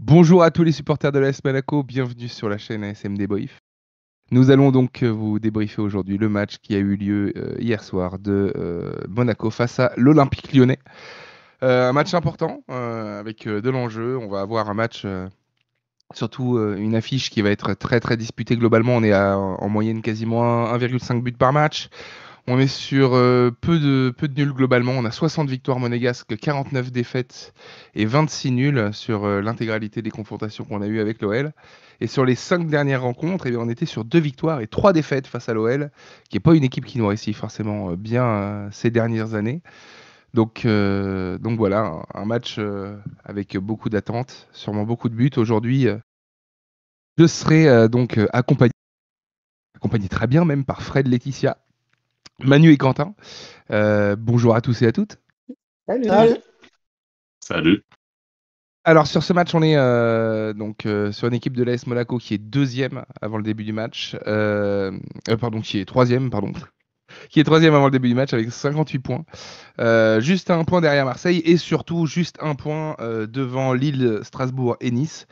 Bonjour à tous les supporters de l'AS Monaco, bienvenue sur la chaîne ASM Débrief. Nous allons donc vous débriefer aujourd'hui le match qui a eu lieu hier soir de Monaco face à l'Olympique Lyonnais. Un match important avec de l'enjeu. On va avoir un match, surtout une affiche qui va être très très disputée globalement. On est en moyenne quasiment 1,5 but par match. On est sur peu de nuls globalement. On a 60 victoires monégasques, 49 défaites et 26 nuls sur l'intégralité des confrontations qu'on a eues avec l'OL. Et sur les 5 dernières rencontres, eh bien, on était sur 2 victoires et 3 défaites face à l'OL, qui n'est pas une équipe qui nous réussit forcément bien ces dernières années. Donc voilà, un match avec beaucoup d'attentes, sûrement beaucoup de buts. Aujourd'hui, je serai accompagné très bien même par Fred, Laetitia, Manu et Quentin. Bonjour à tous et à toutes. Salut. Salut. Alors sur ce match, on est sur une équipe de l'AS Monaco qui est deuxième avant le début du match, qui est troisième, qui est troisième avant le début du match avec 58 points, juste un point derrière Marseille et surtout juste un point devant Lille, Strasbourg et Nice.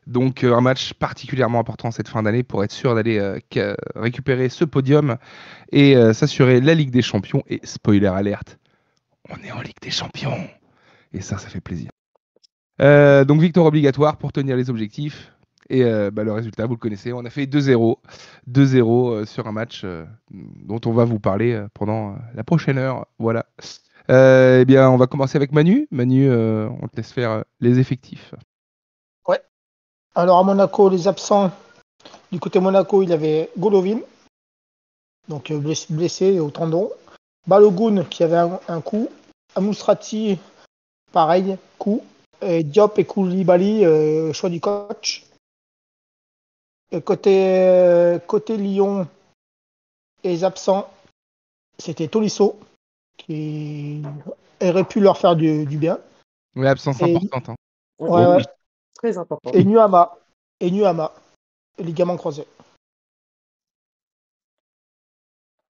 Donc un match particulièrement important cette fin d'année pour être sûr d'aller récupérer ce podium et s'assurer la Ligue des Champions. Et spoiler alerte, on est en Ligue des Champions. Et ça fait plaisir. Donc victoire obligatoire pour tenir les objectifs. Et le résultat, vous le connaissez, on a fait 2-0. 2-0 sur un match dont on va vous parler pendant la prochaine heure. Voilà. Eh bien, on va commencer avec Manu. Manu, on te laisse faire les effectifs. Ouais. Alors à Monaco, les absents, du côté Monaco, il y avait Golovin, donc blessé au tendon. Balogun qui avait un coup. Amoustrati, pareil, coup. Et Diop et Koulibaly, choix du coach. Et côté Lyon, les absents, c'était Tolisso qui aurait pu leur faire du bien. Oui, absence importante. Hein. Ouais. Très important. Et Nuama, ligament croisé.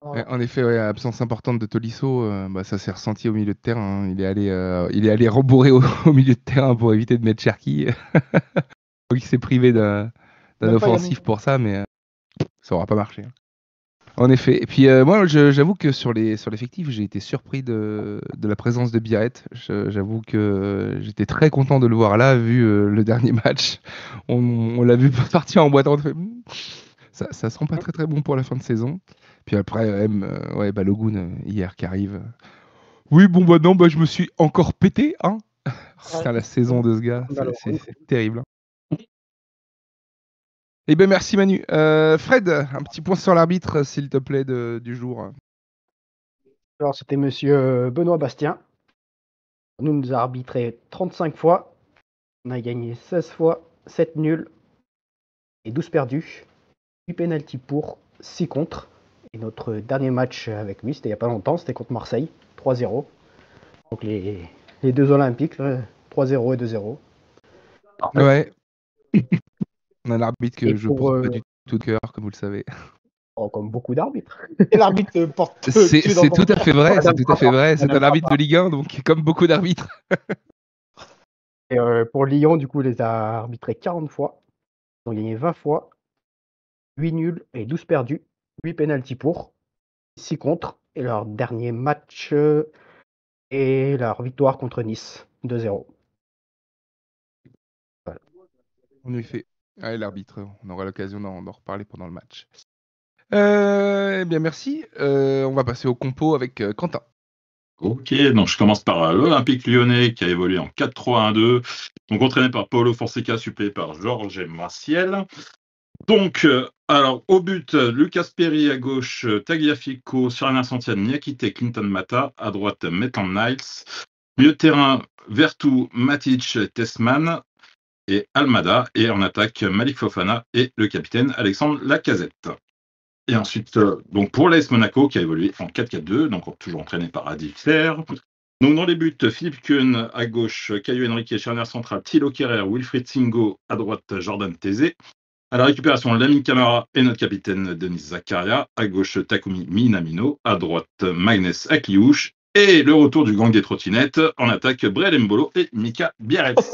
Voilà. En effet, ouais, absence importante de Tolisso, ça s'est ressenti au milieu de terrain. Hein. Il est allé rembourrer au milieu de terrain pour éviter de mettre Cherki. Il s'est privé d'un offensif pour ça, mais ça n'aura pas marché. Hein. En effet. Et puis moi, j'avoue que sur l'effectif, j'ai été surpris de la présence de Biarret. J'avoue que j'étais très content de le voir là, vu le dernier match. On l'a vu partir en boitant. Ça sent pas très très bon pour la fin de saison. Puis après, Balogun hier qui arrive. Oui, je me suis encore pété. Hein. C'est la saison de ce gars. C'est terrible. Hein. Eh bien, merci Manu. Fred, un petit point sur l'arbitre, s'il te plaît, du jour. Alors, c'était monsieur Benoît Bastien. Nous a arbitré 35 fois. On a gagné 16 fois, 7 nuls et 12 perdus. 8 pénaltys pour, 6 contre. Et notre dernier match avec lui, c'était il n'y a pas longtemps, c'était contre Marseille, 3-0. Donc les deux Olympiques, 3-0 et 2-0. Ouais. On a un arbitre que je porte pas du tout de cœur, comme vous le savez. Oh, comme beaucoup d'arbitres. Et l'arbitre porte. C'est tout à fait vrai. C'est tout à fait vrai. C'est un arbitre de Ligue 1, donc comme beaucoup d'arbitres. Et pour Lyon, du coup, il les a arbitrés 40 fois. Ils ont gagné 20 fois. 8 nuls et 12 perdus. 8 pénaltys pour. 6 contre. Et leur dernier match et leur victoire contre Nice. 2-0. Voilà. En effet. Allez, l'arbitre, on aura l'occasion d'en reparler pendant le match. Eh bien, merci. On va passer au compo avec Quentin. Ok, donc je commence par l'Olympique Lyonnais qui a évolué en 4-3-1-2, donc entraîné par Paulo Fonseca, suppléé par Georges Maciel. Donc, alors au but, Lucas Perry à gauche, Tagliafico, Sirena Santian, Niakite, Clinton Mata, à droite, Maitland Niles, milieu de terrain, Vertu, Matic, Tessman et Almada, et en attaque, Malik Fofana et le capitaine Alexandre Lacazette. Et ensuite, donc pour l'AS Monaco qui a évolué en 4-4-2, donc toujours entraîné par Adi Fer. Donc dans les buts, Philippe Kuhn à gauche, Caio Henrique, charnière centrale, Thilo Kerrer, Wilfried Singo à droite, Jordan Tézé. À la récupération, Lamine Camara et notre capitaine Denis Zakaria. À gauche, Takumi Minamino. À droite, Magnès Akliouche. Et le retour du gang des trottinettes en attaque, Brel Mbolo et Mika Biarritz.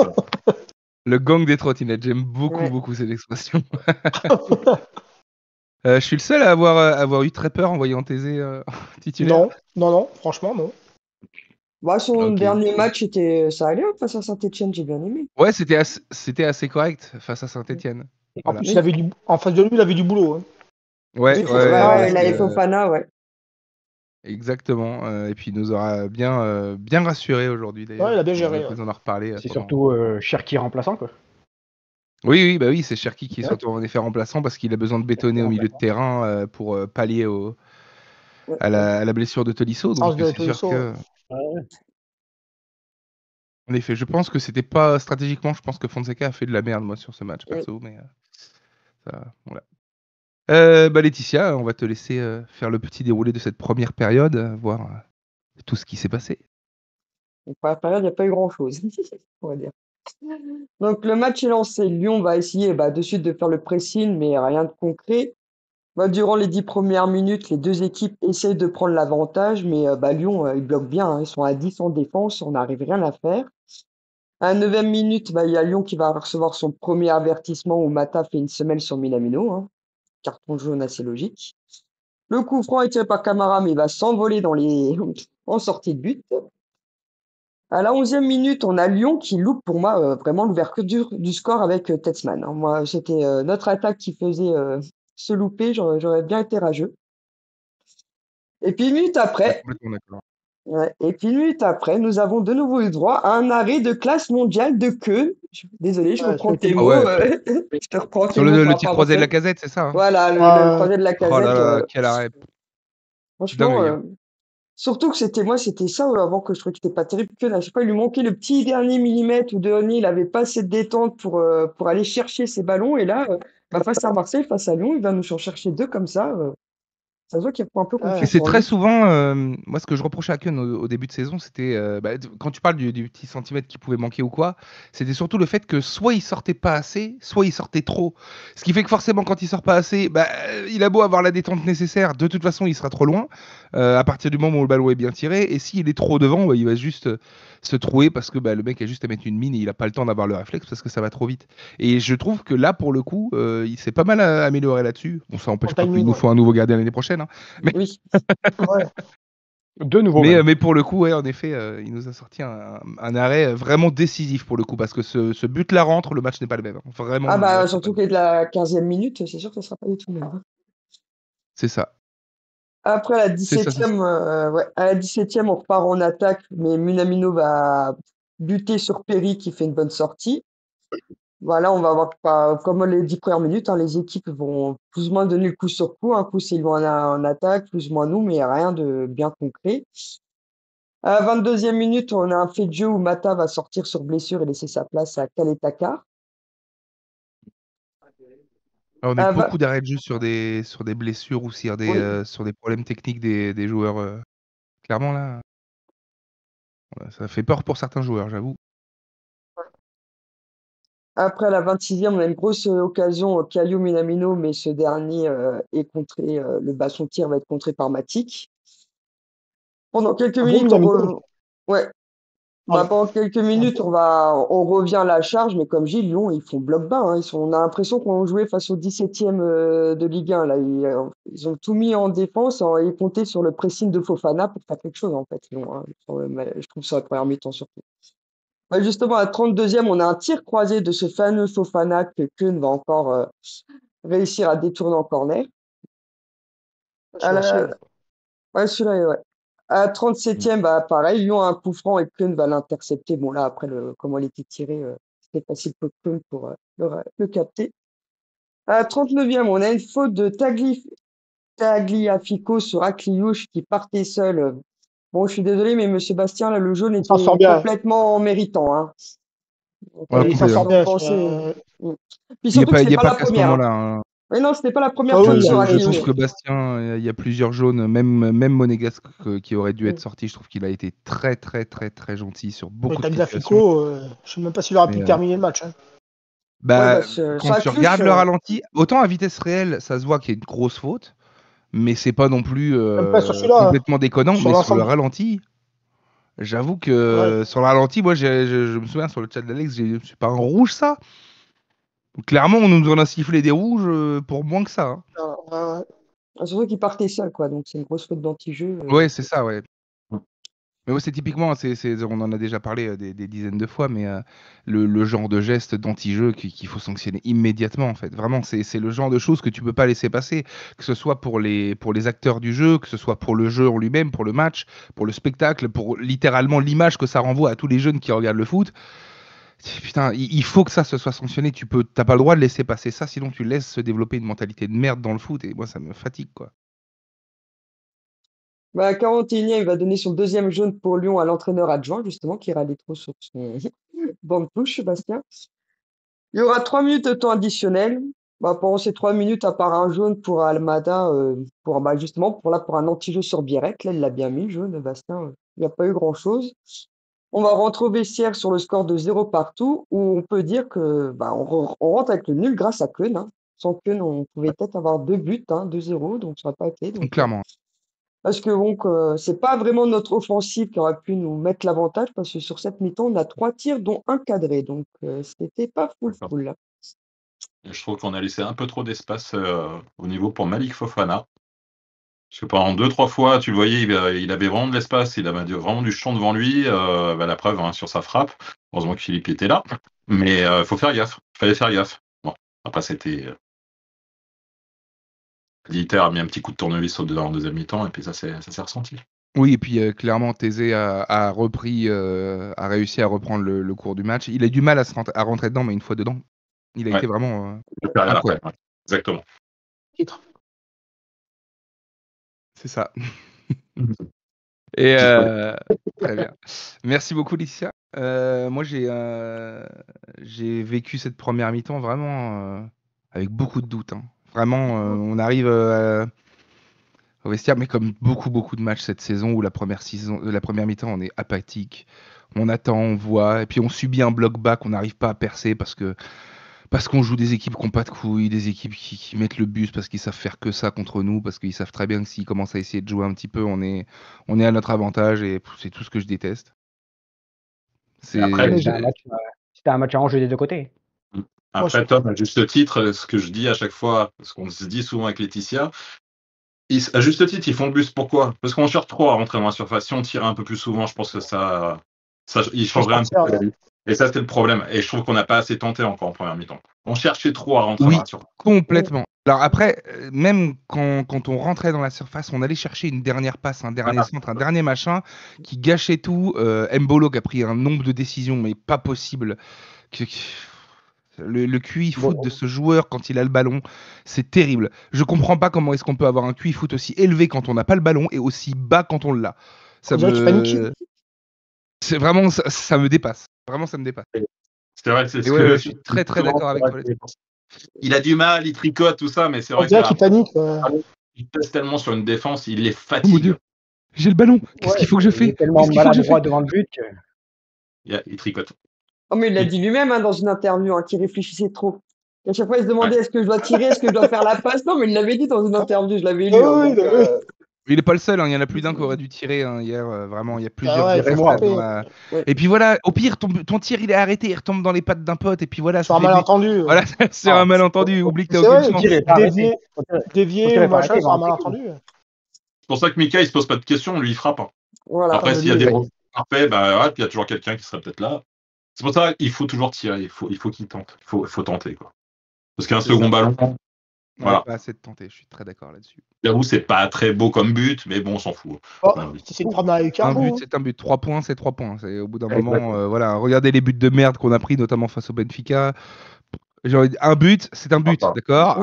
Le gang des trottinettes, j'aime Ouais. beaucoup cette expression. Je suis le seul à avoir eu très peur en voyant Thésée titulaire. Non, franchement, non. Bah, son Ok. dernier match, ça allait hein, face à Saint-Etienne, j'ai bien aimé. Ouais, c'était assez correct face à Saint-Etienne. En Voilà. plus, en face de lui, il avait du boulot. Hein. Ouais, Oui, ouais, ouais, parce il avait que- Fofana, ouais. exactement. Et puis il nous aura bien rassuré aujourd'hui d'ailleurs. Ouais, il a bien On aura géré. l'occasion d'en reparler. C'est pendant- surtout Cherki remplaçant, quoi. Oui, c'est Cherki qui est Ouais. surtout en effet remplaçant parce qu'il a besoin de bétonner au milieu de terrain pour pallier Ouais, à la blessure de Tolisso. Sens Donc de c'est sûr Tolisso, que, en effet, je pense que c'était pas stratégiquement, je pense que Fonseca a fait de la merde moi sur ce match perso, mais ça, voilà. Laetitia, on va te laisser faire le petit déroulé de cette première période, voir tout ce qui s'est passé. Donc, pour la période, il n'y a pas eu grand-chose, on va dire. Donc, le match est lancé. Lyon va essayer de suite de faire le pressing, mais rien de concret. Durant les 10 premières minutes, les deux équipes essayent de prendre l'avantage, mais Lyon, ils bloquent bien. Hein. Ils sont à 10 en défense, on n'arrive rien à faire. À la 9e minute, il y a Lyon qui va recevoir son premier avertissement où Mata fait une semelle sur Minamino. Hein. Carton jaune assez logique. Le coup franc est tiré par Camara, mais il va s'envoler en sortie de but. À la 11e minute, on a Lyon qui loupe pour moi vraiment l'ouverture du score avec Tetzman. Hein. Moi, c'était notre attaque qui faisait se louper. J'aurais bien été rageux. Et puis une minute après, Complètement d'accord. et puis une minute après, nous avons de nouveau eu droit à un arrêt de classe mondiale de queue. Désolé, je Ouais, reprends c'était tes beau. mots. Ouais. Je te reprends tes Sur mots le par tir rapport à croisé de la Marseille. casette, c'est ça, hein? Voilà, le Ouais. croisé de la Oh là casette. là, quel arrêt. Franchement, Dingue. surtout que c'était ça avant que je trouvais que c'était pas terrible. Que là, je sais pas, il lui manquait le petit dernier millimètre ou dernier, il avait pas assez de détente pour aller chercher ses ballons. Et là, face à Marseille, face à Lyon, il va nous en chercher deux comme ça. Ça se voit qu'il prend un peu Ouais. Et confiance c'est en très lui. souvent, moi ce que je reprochais à Keun au début de saison, c'était, quand tu parles du petit centimètre qui pouvait manquer ou quoi, c'était surtout le fait que soit il sortait pas assez, soit il sortait trop. Ce qui fait que forcément quand il sort pas assez, il a beau avoir la détente nécessaire, de toute façon il sera trop loin, à partir du moment où le ballon est bien tiré, et s'il est trop devant, il va juste se trouer parce que le mec a juste à mettre une mine et il a pas le temps d'avoir le réflexe parce que ça va trop vite. Et je trouve que là, pour le coup, il s'est pas mal amélioré là-dessus. Bon, ça n'empêche pas qu'il timing, nous ouais. faut un nouveau gardien l'année prochaine, hein. Oui. Ouais. De nouveau. même. Mais pour le coup, ouais, en effet, il nous a sorti un arrêt vraiment décisif pour le coup, parce que ce but-là rentre, le match n'est pas le même. Hein. Vraiment, Ah le match n'est surtout pas le que de la 15e minute, c'est sûr que ça sera pas du tout le même. Hein. C'est ça. Après à la C'est ça. 17e, à la 17e, on repart en attaque, mais Minamino va buter sur Perry qui fait une bonne sortie. Voilà, on va voir comme les 10 premières minutes, hein, les équipes vont plus ou moins donner le coup sur coup. Un coup, c'est loin en attaque, plus ou moins nous, mais rien de bien concret. À la 22e minute, on a un fait de jeu où Mata va sortir sur blessure et laisser sa place à Kaleta. On a Ah, eu beaucoup d'arrêts de jeu sur des blessures ou sur des problèmes techniques des joueurs. Clairement, là, ça fait peur pour certains joueurs, j'avoue. Après, à la 26e, on a une grosse occasion, Caio Minamino, mais ce dernier est contré, le basson tir va être contré par Matic. Pendant quelques Ah bon, minutes, Minamino ouais. Pardon. Pendant quelques minutes, on revient à la charge, mais comme j'ai dit, Lyon, ils font bloc bas. Hein. On a l'impression qu'on jouait face au 17e de Ligue 1. Là. Ils ont tout mis en défense et ils comptaient sur le pressing de Fofana pour faire quelque chose, en fait, Lyon. Hein. Je trouve sur la première mi-temps surtout. Justement, à la 32e, on a un tir croisé de ce fameux Fofana que Keun va encore réussir à détourner en corner. À la... Ouais, celui-là, ouais. À la 37e, pareil, Lyon a un coup franc et Keun va l'intercepter. Bon, là, après, comment il était tiré, c'était facile pour Keun pour le capter. À la 39e, on a une faute de Tagliafico sur Akliouche qui partait seul. Bon, je suis désolé, mais Monsieur Bastien, là, le jaune s'en était sort bien. complètement méritant. Hein. Voilà, Il s'en sort bien. Puis Il n'y surtout que c'était a pas pas la qu'à ce première. moment-là. Hein. Mais non, c'était pas la première Ah faute oui, sur Je Akliouche. trouve que Bastien, il y a plusieurs jaunes, même Monégasque qui aurait dû être sorti. Je trouve qu'il a été très, très, très, très gentil sur beaucoup de situations. Tagliafico, je sais même pas s'il aura pu terminer le match. Hein. Quand tu regardes le ralenti, autant à vitesse réelle, ça se voit qu'il y a une grosse faute, mais c'est pas non plus Même pas sur celui-là, complètement déconnant. sur Mais sur le l'ensemble. ralenti, J'avoue que sur le ralenti, moi, je me souviens sur le chat d'Alex, c'est pas un rouge ça. Donc, clairement, on nous en a sifflé des rouges pour moins que ça. Hein. Surtout qu'il partait seul, quoi. Donc c'est une grosse faute d'anti-jeu. Ouais, c'est ça, ouais. Mais ouais, c'est typiquement, on en a déjà parlé des dizaines de fois, mais le genre de geste d'anti-jeu qu'il faut sanctionner immédiatement, en fait. Vraiment, c'est le genre de choses que tu peux pas laisser passer, que ce soit pour les acteurs du jeu, que ce soit pour le jeu en lui-même, pour le match, pour le spectacle, pour littéralement l'image que ça renvoie à tous les jeunes qui regardent le foot. Putain, il faut que ça se soit sanctionné. T'as pas le droit de laisser passer ça, sinon tu laisses se développer une mentalité de merde dans le foot, et moi, ça me fatigue, quoi. Bah, à 41e, il va donner son deuxième jaune pour Lyon à l'entraîneur adjoint, justement, qui râlait trop sur son banc de touche, Bastien. Il y aura 3 minutes de temps additionnel. Bah, pendant ces 3 minutes, à part un jaune pour Almada, justement, pour un anti-jeu sur Bierek, là, il l'a bien mis, jaune, Bastien. Il n'y a pas eu grand-chose. On va rentrer au vestiaire sur le score de 0 partout, où on peut dire que on rentre avec le nul grâce à Keun. Hein. Sans Keun, on pouvait peut-être avoir 2 buts, 2-0, donc ça n'a pas été. Donc, Clairement. parce que c'est pas vraiment notre offensive qui aurait pu nous mettre l'avantage, parce que sur cette mi-temps, on a 3 tirs, dont un cadré. Donc, c'était pas full là. Et je trouve qu'on a laissé un peu trop d'espace au niveau pour Malik Fofana. Parce que pendant 2-3 fois, tu le voyais, il avait vraiment de l'espace, il avait vraiment du champ devant lui. La preuve, hein, sur sa frappe. Heureusement que Philippe était là. Mais il faut faire gaffe. Il fallait faire gaffe. Bon, après, c'était. L'Inter a mis un petit coup de tournevis en deuxième mi-temps, et puis ça s'est ressenti. Oui, et puis clairement, Thésée a réussi à reprendre le cours du match. Il a eu du mal à rentrer dedans, mais une fois dedans, il a été vraiment. Après, ouais. Exactement. Titre. C'est ça. Et très bien. Merci beaucoup, Laetitia. Moi, j'ai vécu cette première mi-temps vraiment avec beaucoup de doutes. Hein. Vraiment, on arrive au vestiaire, mais comme beaucoup de matchs cette saison où la première mi-temps, on est apathique. On attend, on voit, et puis on subit un bloc bas qu'on n'arrive pas à percer parce qu'on joue des équipes qui n'ont pas de couilles, des équipes qui mettent le bus parce qu'ils savent faire que ça contre nous, parce qu'ils savent très bien que s'ils commencent à essayer de jouer un petit peu, on est à notre avantage, et c'est tout ce que je déteste. Après, c'était un match à enjeu des deux côtés. Après, Tom, à juste titre, ce que je dis à chaque fois, ce qu'on se dit souvent avec Laetitia, à juste titre, ils font le bus. Pourquoi? Parce qu'on cherche trop à rentrer dans la surface. Si on tirait un peu plus souvent, je pense que il changerait un peu la vie. Et ça, c'était le problème. Et je trouve qu'on n'a pas assez tenté encore en première mi-temps. On cherchait trop à rentrer dans la surface. Complètement. Alors après, même quand on rentrait dans la surface, on allait chercher une dernière passe, un dernier centre, un dernier machin, qui gâchait tout. Mbolo qui a pris un nombre de décisions, mais pas possible. Le QI foot de ce joueur quand il a le ballon, c'est terrible. Je comprends pas comment est-ce qu'on peut avoir un QI foot aussi élevé quand on n'a pas le ballon et aussi bas quand on l'a. C'est vraiment, ça me dépasse. Vraiment, ça me dépasse. C'est vrai, c'est je suis très d'accord avec toi. Il a du mal, il tricote, tout ça, mais c'est vrai qu'il panique. Il pèse tellement sur une défense, il les fatigue. Oh mon Dieu, j'ai le ballon. Qu'est-ce qu'il faut que je fais? Il est tellement maladroit devant le but que... Il tricote. Oh, mais il l'a dit lui-même dans une interview, qu'il réfléchissait trop. Et à chaque fois, il se demandait est-ce que je dois tirer, est-ce que je dois faire la passe. Non, mais il l'avait dit dans une interview, je l'avais lu. Il n'est pas le seul, il y en a plus d'un qui aurait dû tirer hier. Vraiment, il y a plusieurs. Et puis voilà, au pire, ton tir il est arrêté, il retombe dans les pattes d'un pote, et puis voilà. C'est un malentendu. Voilà, c'est un malentendu. Oublie que t'as aucune chance. Dévié ou machin, c'est un malentendu. C'est pour ça que Mika, il se pose pas de questions, lui, il frappe. Voilà. Après, s'il y a des parfaits, puis il y a toujours quelqu'un qui serait peut-être là. C'est pour ça qu'il faut toujours tirer, il faut qu'il tente. Il faut tenter, quoi. Parce qu'un second ballon. Voilà. Pas assez de tenter, je suis très d'accord là-dessus. J'avoue, c'est pas très beau comme but, mais bon, on s'en fout. Si c'est une première avec un but, c'est un but. 3 points, c'est 3 points. C'est au bout d'un moment, voilà. Regardez les buts de merde qu'on a pris, notamment face au Benfica. Genre, un but, c'est un but, d'accord.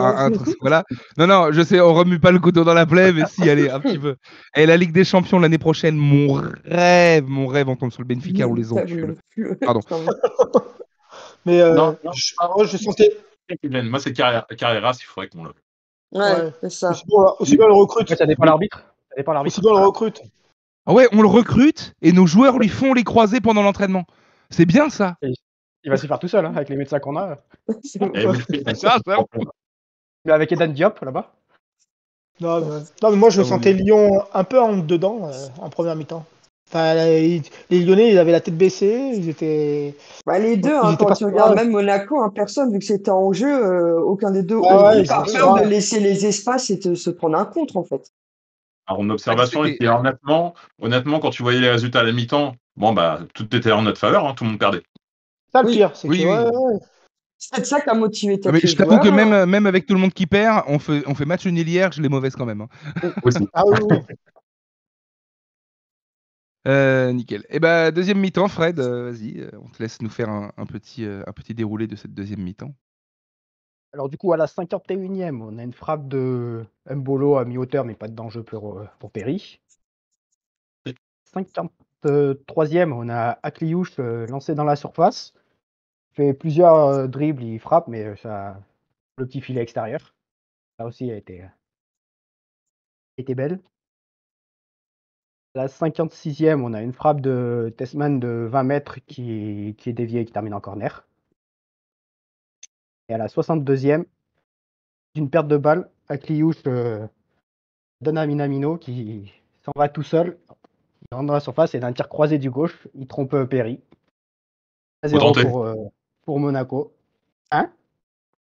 Voilà. Non, je sais, on remue pas le couteau dans la plaie, mais si, allez, un petit peu. Et la Ligue des Champions l'année prochaine, mon rêve, on tombe sur le Benfica, on les encule. Pardon. Mais je sentais. Moi, c'est Carreras, il faudrait qu'on le. Ouais, c'est ça. Aussi bien le recrute. Ça dépend l'arbitre. Aussi bien le recrute. Ah ouais, on le recrute et nos joueurs lui font les croisés pendant l'entraînement. C'est bien ça. Il va s'y faire tout seul, avec les médecins qu'on a. Ça. Mais avec Eden Diop, là-bas. Non, mais moi, je sentais Lyon un peu en dedans en première mi-temps. Enfin, les Lyonnais, ils avaient la tête baissée, ils étaient. Bah, les deux, Ils hein, étaient quand pas tu regardes sereins. même Monaco, hein, personne, vu que c'était en jeu, aucun des deux Ouais, n'a ils eu étaient peur de sereins. laisser les espaces et de se prendre un contre, en fait. Alors, mon observation était honnêtement, quand tu voyais les résultats à la mi-temps, bon, bah, tout était en notre faveur, hein, tout le monde perdait. Ça, le Oui, pire, c'est que. Oui, Ouais, oui. ouais. c'est peut-être ça qui a motivé Ah, peut-être mais les je t'avoue joueurs. que même avec tout le monde qui perd, on fait match nul hier, je l'ai mauvaise quand même, hein. Aussi. Ah oui, oui. Nickel. Et bah, deuxième mi-temps, Fred, vas-y, on te laisse nous faire un petit déroulé de cette deuxième mi-temps. Alors du coup, à la 51e, on a une frappe de Mbolo à mi-hauteur, mais pas de danger pour Perry. 53e, on a Akliouche lancé dans la surface. Fait plusieurs dribbles, il frappe, mais ça, le petit filet extérieur. Ça aussi a été belle. À la 56e, on a une frappe de Tessman de 20 mètres qui est déviée et qui termine en corner. Et à la 62e, d'une perte de balle, Akliouche donne à Minamino qui s'en va tout seul. Il rentre dans la surface et d'un tir croisé du gauche, il trompe Perry. Faut 0 tenter. pour Monaco. Hein?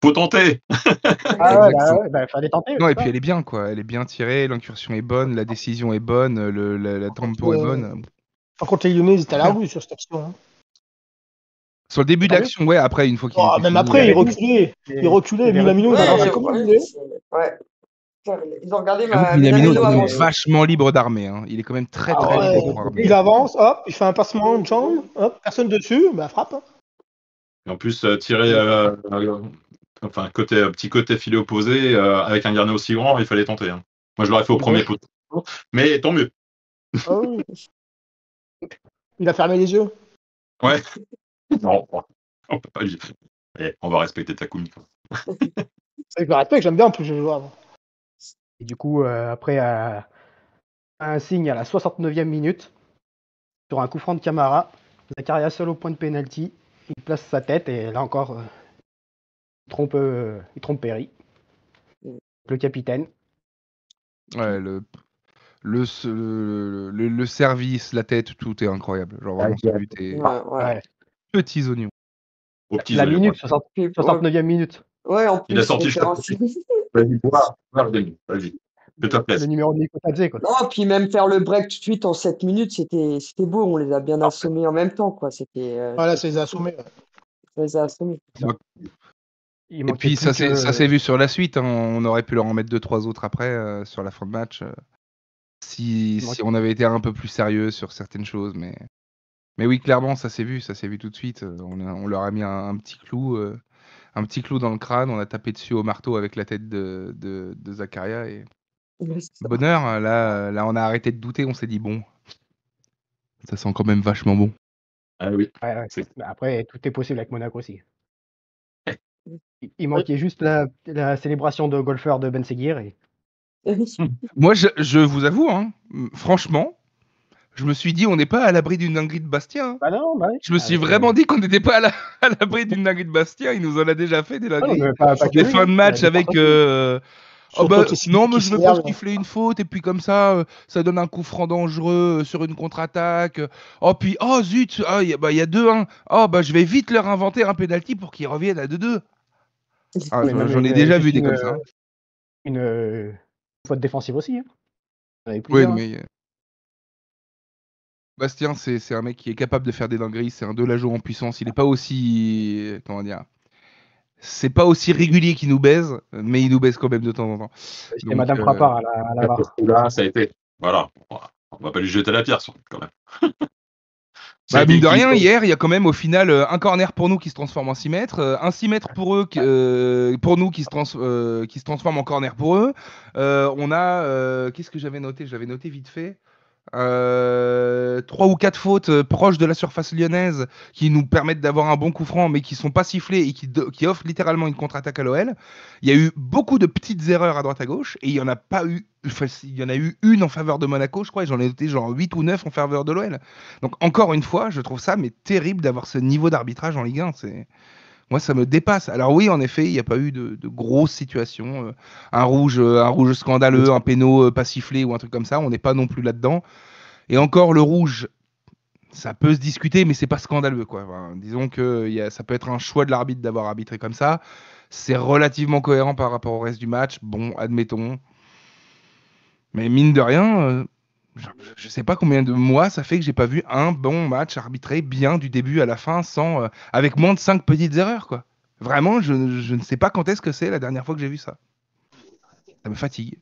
Faut tenter. Ah ouais, Exactement. fallait tenter. Non, c'est et puis ça. elle est bien, quoi. Elle est bien tirée, l'incursion est bonne, la décision est bonne, la tempo est bonne. Par contre, les Lyonnais, ils étaient à la Bien. rue sur cette action. Hein. Sur le début de Sérieux? l'action, ouais, après, une fois qu'il Oh, était même fini, après, J'avais ils vu. reculaient. Ils reculaient. J'avais Minamino, il vu. a Ouais, lancé comme il voulait. ouais. Ils ont regardé j'avoue que Minamino Minamino est quand même avancer. vachement libre d'armée, hein. Il est quand même très Ah très Ouais, libre ouais. pour côté, armer. Il avance, hop, il fait un passement de jambe, hop, personne dessus, bah frappe. Hein. Et en plus, tirer, enfin, petit côté filet opposé, avec un gardien aussi grand, il fallait tenter, hein. Moi, je l'aurais fait au premier gauche. poteau, mais tant mieux. Ah oui. Il a fermé les yeux. Ouais. Non, on peut pas lui. On va respecter Takumi. C'est que le respect, j'aime bien en plus je joue avant. Et du coup, après, un signe à la 69e minute, sur un coup franc de Camara, Zakaria seul au point de pénalty, il place sa tête et là encore, il trompe Perry, le capitaine. Ouais, le service, la tête, tout est incroyable. Genre vraiment, ce but est Ouais. petits oignons. Aux petits La oignons, minute, ouais. 69e minute, Ouais, en plus, Il a sorti c'était ainsi. Vas-y, vas-y. Je te le plaise. numéro de Nico Tadze, quoi. Non, puis même faire le break tout de suite en 7 minutes, c'était beau. On les a bien assommés en même temps, quoi. Voilà, c'est les assommés. Ouais. On les a assommés. Il Et manquait puis plus ça que... s'est vu sur la suite, hein. On aurait pu leur en mettre 2-3 autres après sur la fin de match si on avait été un peu plus sérieux sur certaines choses. Mais oui, clairement, ça s'est vu tout de suite. On leur a mis un petit clou dans le crâne. On a tapé dessus au marteau avec la tête de Zakaria et Ouais, c'est ça. bonheur. Là, on a arrêté de douter. On s'est dit bon, ça sent quand même vachement bon. Ah oui. Ouais. C'est- Après, tout est possible avec Monaco aussi. Il manquait juste la célébration de golfeur de Ben Seguir. Et... Moi, je vous avoue, hein, franchement, je me suis dit, on n'est pas à l'abri d'une dinguerie de Bastien. Hein. Bah non, bah oui. Je me suis vraiment dit qu'on n'était pas à l'abri d'une dinguerie de Bastien. Il nous en a déjà fait des dingueries. Pas Des fins de match avec. Surtout bah, avec les non, cibles mais qui je veux pas s'énervent. siffler une faute, et puis comme ça, ça donne un coup franc dangereux sur une contre-attaque. Oh, puis, oh zut, il y a 2-1. Oh, bah, je vais vite leur inventer un penalty pour qu'ils reviennent à 2-2. Ah, Mais même j'en ai déjà juste vu des comme ça. Une faute défensive aussi. Hein. Il y en avait Oui, plusieurs. mais. Bastien, c'est un mec qui est capable de faire des dingueries. C'est un Delageau en puissance. Il est pas aussi. Comment dire? C'est pas aussi régulier qu'il nous baise, mais il nous baise quand même de temps en temps. C'était Madame Frappard à la barre. Là, ça a été. Voilà. On va pas lui jeter la pierre, quand même. Bah, mine de rien, hier, il y a quand même au final un corner pour nous qui se transforme en 6 mètres, un 6 mètres pour eux, pour nous qui se transforme en corner pour eux. On a. Qu'est-ce que j'avais noté? J'avais noté vite fait. 3 ou 4 fautes proches de la surface lyonnaise qui nous permettent d'avoir un bon coup franc mais qui sont pas sifflés et qui offrent littéralement une contre-attaque à l'OL. Il y a eu beaucoup de petites erreurs à droite à gauche et il y en a eu une en faveur de Monaco, je crois, et j'en ai noté genre 8 ou 9 en faveur de l'OL. Donc encore une fois, je trouve ça mais terrible d'avoir ce niveau d'arbitrage en Ligue 1, moi, ça me dépasse. Alors oui, en effet, il n'y a pas eu de grosses situations. Un rouge scandaleux, un péno pas sifflé ou un truc comme ça. On n'est pas non plus là-dedans. Et encore, le rouge, ça peut se discuter, mais c'est pas scandaleux, quoi. Enfin, disons que ça peut être un choix de l'arbitre d'avoir arbitré comme ça. C'est relativement cohérent par rapport au reste du match. Bon, admettons. Mais mine de rien, je sais pas combien de mois ça fait que j'ai pas vu un bon match arbitré bien du début à la fin, sans avec moins de 5 petites erreurs, quoi. Vraiment, je ne sais pas quand est-ce que c'est la dernière fois que j'ai vu ça. Ça me fatigue.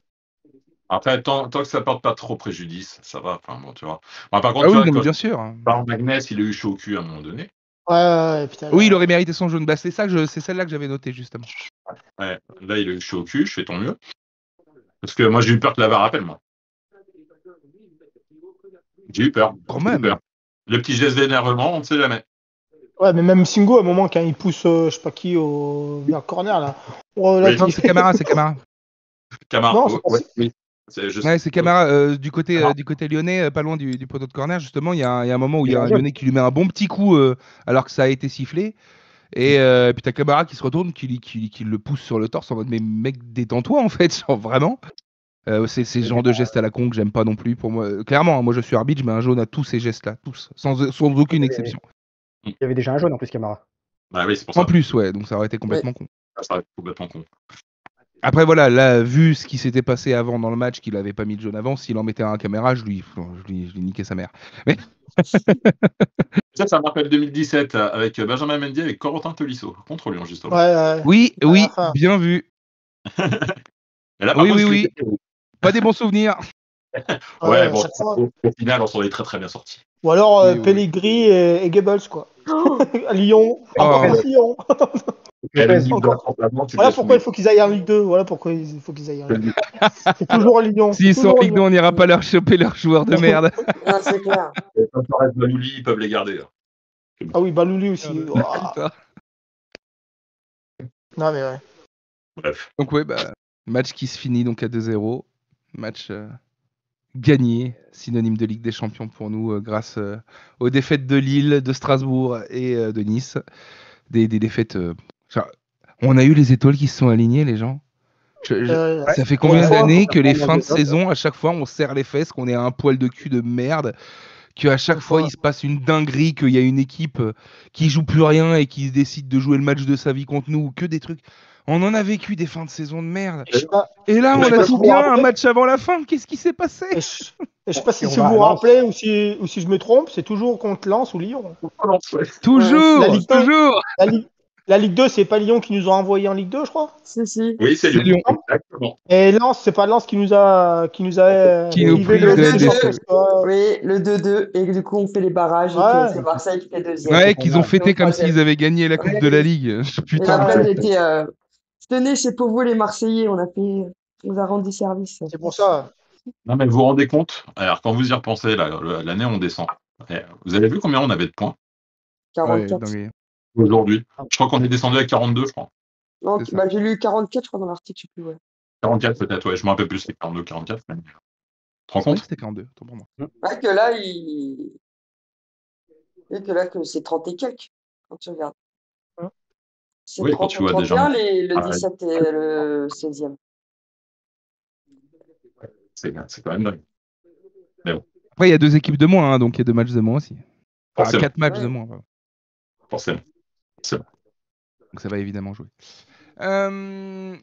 Après, tant que ça porte pas trop préjudice, ça va. Enfin, bon, tu vois. Bon, par Ah contre, tu oui, vois, non, mais quand bien sûr. Baron Magnès, il a eu chaud au cul à un moment donné. Ouais, putain. Oui, il aurait mérité son jaune. Bah, c'est celle-là que j'avais noté justement. Ouais, là, il a eu chaud au cul, je fais ton mieux. Parce que moi, j'ai eu peur que la VAR appelle, moi. J'ai eu peur. Quand J'ai eu même. peur. Le petit geste d'énervement, on ne sait jamais. Ouais, mais même Singo, à un moment, quand il pousse, je sais pas qui, vers le corner, là. Oh, là Oui. Non, c'est Camara, c'est Camara. Camara, Non, c'est pas ouais, si- oui. C'est juste... Ouais, c'est Camara du côté Camara. lyonnais, pas loin du poteau de corner. Justement, il y a un moment où il y a un jaune. lyonnais qui lui met un bon petit coup alors que ça a été sifflé. Et puis t'as Camara qui se retourne, qui le pousse sur le torse en mode mais mec, détends-toi en fait, genre, vraiment. C'est ce genre de gestes à la con que j'aime pas non plus. Pour moi, clairement, hein, moi je suis arbitre, je mets un jaune à tous ces gestes-là, tous, sans aucune exception. Il y avait déjà un jaune en plus, Camara. Bah oui, c'est pour En ça. plus, ouais, donc ça aurait été complètement con. Ça aurait été complètement con. Après voilà, là, vu ce qui s'était passé avant dans le match, qu'il avait pas mis de jaune avant, s'il en mettait un à Camara, je lui niquais sa mère. Mais Ça me rappelle 2017 là, avec Benjamin Mendy avec Corentin Tolisso contre Lyon, justement. Ouais. oui, À la fin. bien vu. Et là, par Oui, contre, oui. Pas des bons souvenirs. Ouais, à bon, chaque fois. au final, on s'en est très très bien sorti. Ou alors Oui. Pellegrini et Goebbels, quoi. À Lyon. Oh. Encore plus Lyon. Voilà pourquoi il faut qu'ils aillent en Ligue 2. Voilà pourquoi il faut qu'ils aillent en Ligue 2. C'est toujours à Lyon. S'ils sont en Ligue 2, on n'ira pas leur choper leurs joueurs de merde. Ah, c'est clair. Quand ça reste Balouli, ils peuvent les garder. Hein. Ah oui, Balouli aussi. Putain. Non, mais ouais. Bref. Donc ouais, match qui se finit donc à 2-0. Match gagné, synonyme de Ligue des Champions pour nous grâce aux défaites de Lille, de Strasbourg et de Nice. Des défaites... on a eu les étoiles qui se sont alignées, les gens. Ça fait combien d'années que les fins de saison, à chaque fois, on serre les fesses, qu'on est à un poil de cul de merde, qu'à chaque fois, il se passe une dinguerie, qu'il y a une équipe qui joue plus rien et qui décide de jouer le match de sa vie contre nous, ou que des trucs. On en a vécu des fins de saison de merde. Et là, on a tout bien, un match avant la fin. Qu'est-ce qui s'est passé? Je sais pas si vous vous rappelez ou si je me trompe, c'est toujours contre Lens ou Lyon. Toujours, La Ligue 2, toujours. La Ligue 2, c'est pas Lyon qui nous a envoyés en Ligue 2, je crois. Si. Oui, c'est Lyon. Exactement. Et Lens, c'est pas Lens qui nous a Qui nous privé prive de de Ligue 2. Oui, le 2-2. Et du coup, on fait les barrages. Ouais. Et c'est Marseille qui fait deuxième. Ouais, qu'ils ont fêté comme s'ils avaient gagné la Coupe de la Ligue. Et Putain. après, j'étais. Tenez, c'est pour vous les Marseillais, on nous a rendu service. C'est pour ça. Non, mais vous vous rendez compte? Alors, quand vous y repensez, là, l'année, on descend. Et vous avez vu combien on avait de points 44. Ouais, aujourd'hui? Je crois qu'on est descendu à 42, je crois. Donc, j'ai lu 44, je crois, dans l'article, je sais plus. Ouais. 44 peut-être, ouais. Je me rappelle plus, c'est 42, 44. Mais... Tu te rends compte? C'était 42, tant pour moi. Ouais, que là, que c'est 30 et quelques, quand tu regardes. C'est Oui, 30 quand tu vois 31, déjà. le 17 et le 16e. C'est quand même dingue. Mais bon. Après, il y a 2 équipes de moins, hein, donc il y a 2 matchs de moins aussi. Enfin, 4 matchs de moins. Forcément. Donc ça va évidemment jouer.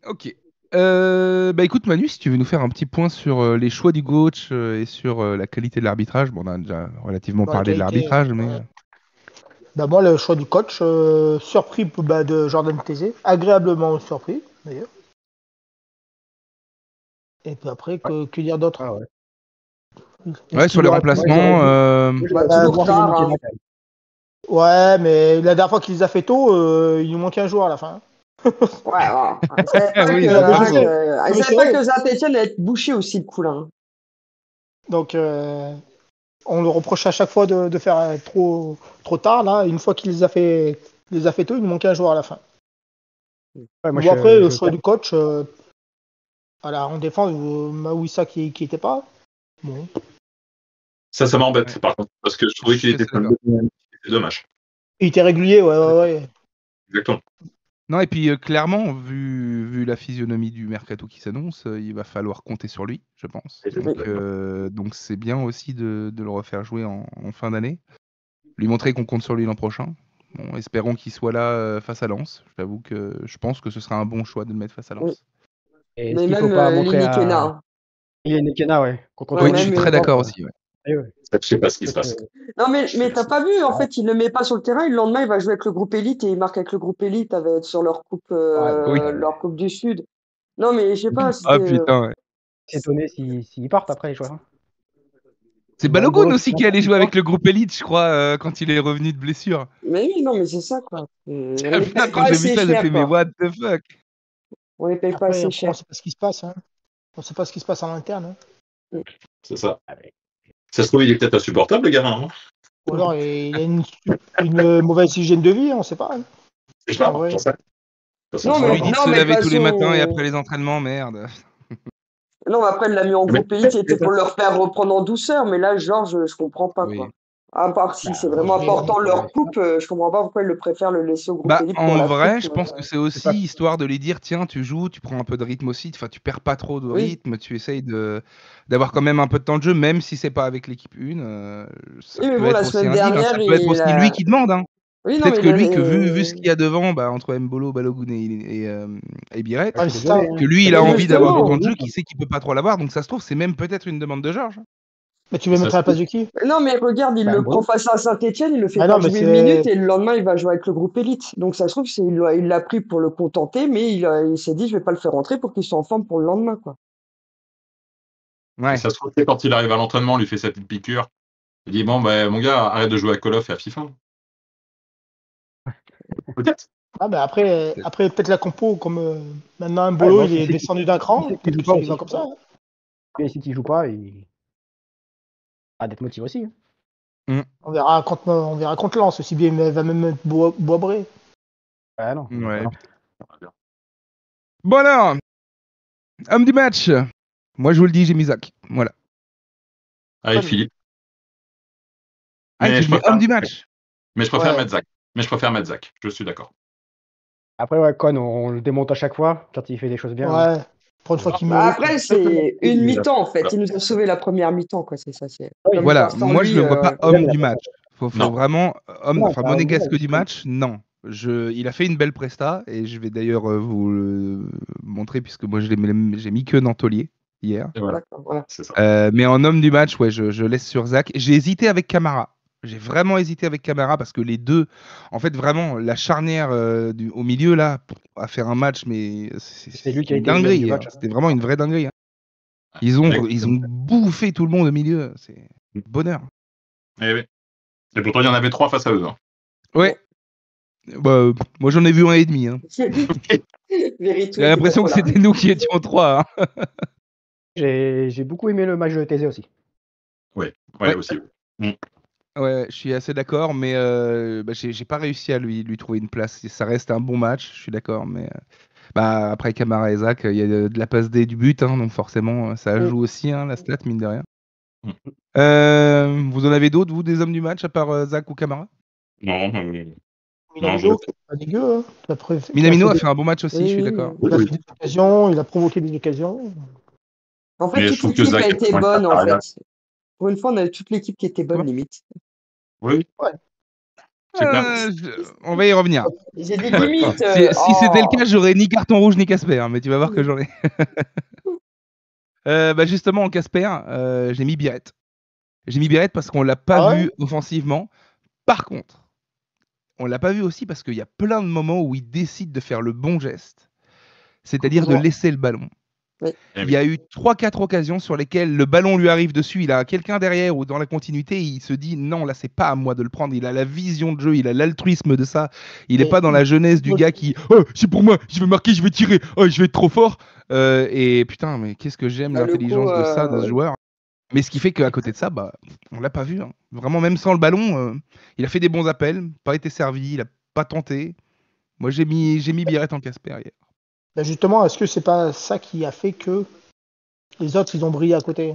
Ok. Écoute Manu, si tu veux nous faire un petit point sur les choix du coach et sur la qualité de l'arbitrage. Bon, on a déjà relativement parlé de l'arbitrage, mais... Moi, le choix du coach, surpris de Jordan Tézé, agréablement surpris d'ailleurs. Et puis après, que dire d'autre? Ouais, sur les remplacements... toujours tard, hein. Ouais, mais la dernière fois qu'il les a fait tôt, il nous manquait un joueur à la fin. Ouais. Il savait pas que Saint-Etienne allait être bouché aussi le coup là. Hein. Donc, on le reproche à chaque fois de faire trop tard. Là, une fois qu'il les a fait tôt, il nous manquait un joueur à la fin. Ouais, moi, après, le choix du coach, en défense, Maouissa qui était pas. Bon. Ça m'embête par contre, parce que je trouvais qu'il était c'est dommage. Il était régulier, ouais. Exactement. Non, et puis clairement, vu la physionomie du mercato qui s'annonce, il va falloir compter sur lui, je pense. Donc c'est bien aussi de le refaire jouer en fin d'année. lui montrer qu'on compte sur lui l'an prochain. Bon, espérons qu'il soit là face à Lens. Je t'avoue que je pense que ce sera un bon choix de le mettre face à Lens. Et Mais est-ce qu'il faut même pas montrer Lenny à. Kenna. Il est Nekena, ouais. Ouais, Oui, je même suis très d'accord aussi. Ouais. Je sais pas ce qui se Parce passe. que- Non, mais t'as pas vu, en fait, il le met pas sur le terrain, et le lendemain, il va jouer avec le groupe élite et il marque avec le groupe élite sur leur Oui. leur coupe du Sud. Non, mais je sais pas, Ah c'était. putain, ouais. S'étonner s'ils partent après les joueurs. C'est Bah, Balogun Mbolo aussi qui allait jouer avec le groupe Elite, je crois, quand il est revenu de blessure. Mais oui, non, mais c'est ça, quoi. On les Putain, paye quand pas j'ai vu assez ça, j'ai fait cher, mais quoi. what the fuck? On les paye pas Après, assez on cher. sait pas ce qui se passe. Hein. On sait pas ce qui se passe en interne. Hein. C'est ça. Ça se trouve, il est peut-être insupportable, le gamin. Hein. Ou alors il a une mauvaise hygiène de vie, on sait pas. Hein. C'est clair, Ouais. j'en sais. Non, On mais- lui dit de non, se mais de laver toute tous les façon- matins et après les entraînements, merde. Non, mais après, il l'a mis en Mais- groupe élite, c'était pour leur faire reprendre en douceur, mais là, Georges, je comprends pas, Oui. quoi. À part si Bah, c'est vraiment oui, important oui, leur oui. coupe, je comprends pas pourquoi ils le préfèrent le laisser au groupe Bah, élite pour en la vrai, coupe, je pense que c'est aussi pas- histoire de lui dire tiens, tu joues, tu prends un peu de rythme aussi, enfin, tu perds pas trop de Oui. rythme, tu essayes d'avoir quand même un peu de temps de jeu, même si c'est pas avec l'équipe 1. Ça Oui, mais peut bon, la être aussi semaine un deal, hein, ça dernière, peut être il aussi a- lui qui demande. Hein. Oui, non, Peut-être mais que il a- lui, vu ce qu'il y a devant, entre Mbolo, Balogun et Biret, Ah, je suis c'est ça. désolé, hein. que lui, il Mais a envie d'avoir du justement. temps de jeu, qu'il sait qu'il peut pas trop l'avoir, donc ça se trouve, c'est même peut-être une demande de Georges. Mais tu veux Ça mettre à la se place de qui? Non, mais regarde, il Bah, le bon. prend face à Saint-Etienne, il le fait Ah pas non, mais jouer une c'est- minute et le lendemain, il va jouer avec le groupe élite. Donc ça se trouve, il l'a pris pour le contenter, mais il s'est dit, je vais pas le faire rentrer pour qu'il soit en forme pour le lendemain, quoi. Ouais. Et ça se trouve, quand il arrive à l'entraînement, on lui fait sa petite piqûre. Il dit bon, ben, mon gars, arrête de jouer à Call of et à FIFA. Peut-être. Ah, bah après peut-être la compo, comme maintenant un Bolo, bon, il est c'est- descendu d'un cran. c'est- Peut-être c'est que pas ça lui va aussi. comme ça. Hein. Et si tu joues pas, il a d'être motivé aussi. Hein. On verra contre Lens, aussi bien il va même mettre Boisbré. Ah non. Ouais. Bon alors, homme du match. Moi, je vous le dis, j'ai mis Zach. Voilà. Allez, Philippe. Ah, Mais tu je le mets préfère- homme du match. Mais je préfère Ouais. mettre Zach. Je suis d'accord. Après, ouais, Con, on le démonte à chaque fois quand il fait des choses bien. Ouais. Pour une fois qu'il Bah, mérite. après, c'est une Oui, mi-temps, en fait. voilà. Il nous a sauvé la première mi-temps, quoi, c'est ça. Oui, Comme Voilà, sans moi lui, je le vois pas J'aime homme la du première. match. Faut Non. vraiment Non, enfin pas monégasque homme du du match, non. Il a fait une belle presta et je vais d'ailleurs vous le montrer puisque moi j'ai mis que Nantolier hier. Et voilà, D'accord, voilà. c'est ça. Mais en homme du match, ouais, je laisse sur Zach. J'ai hésité avec Camara. J'ai vraiment hésité avec Camara parce que les deux, en fait, vraiment, la charnière au milieu, là, à faire un match, mais C'est lui qui a une été le dinguerie. du Hein. match. C'était vraiment une vraie dinguerie. Hein. Ils ont bouffé tout le monde au milieu. C'est bonheur. Et, oui. Et pourtant, il y en avait 3 face à eux. Hein. Ouais. Bah, moi, j'en ai vu un et demi. Hein. Vérité, J'ai l'impression que voilà. c'était nous qui étions trois. Hein. J'ai beaucoup aimé le match de Thésée aussi. Ouais, Ouais. aussi. Ouais, je suis assez d'accord, mais j'ai pas réussi à lui trouver une place. Ça reste un bon match, je suis d'accord, mais après Camara et Zach, il y a de la passe D du but, hein, donc forcément ça joue aussi, hein, la stat, mine de rien. Vous en avez d'autres, vous, des hommes du match, à part Zach ou Camara? Non, Minamino, c'est pas dégueu. Hein. Minamino a fait un bon match aussi, je suis d'accord. Il a fait des occasions, il a provoqué des occasions. En fait, Mais je toute trouve que l'équipe a Zach été est moins bonne, en carrière. fait. Pour une fois, on a toute l'équipe qui était bonne, Ouais. limite. Oui. Ouais. C'est clair. On va y revenir. J'ai des limites. Si c'était le cas, j'aurais ni carton rouge ni Casper, hein, mais tu vas voir que j'en ai. Justement, en Casper, j'ai mis Biret. J'ai mis Biret parce qu'on l'a pas vu offensivement. Par contre, on l'a pas vu aussi parce qu'il y a plein de moments où il décide de faire le bon geste, c'est-à-dire de laisser le ballon. Oui. Il y a eu 3-4 occasions sur lesquelles le ballon lui arrive dessus, il a quelqu'un derrière ou dans la continuité, il se dit non, là c'est pas à moi de le prendre, il a la vision de jeu, il a l'altruisme de ça, il est pas dans la jeunesse du gars qui oh, c'est pour moi, je vais marquer, je vais tirer, oh, je vais être trop fort. Et putain, mais qu'est-ce que j'aime l'intelligence de ça, de ce joueur. Mais ce qui fait qu'à côté de ça, on l'a pas vu. Hein. Vraiment, même sans le ballon, il a fait des bons appels, pas été servi, il a pas tenté. Moi, j'ai mis Biret en Casper hier. Ben justement, est-ce que c'est pas ça qui a fait que les autres ils ont brillé à côté?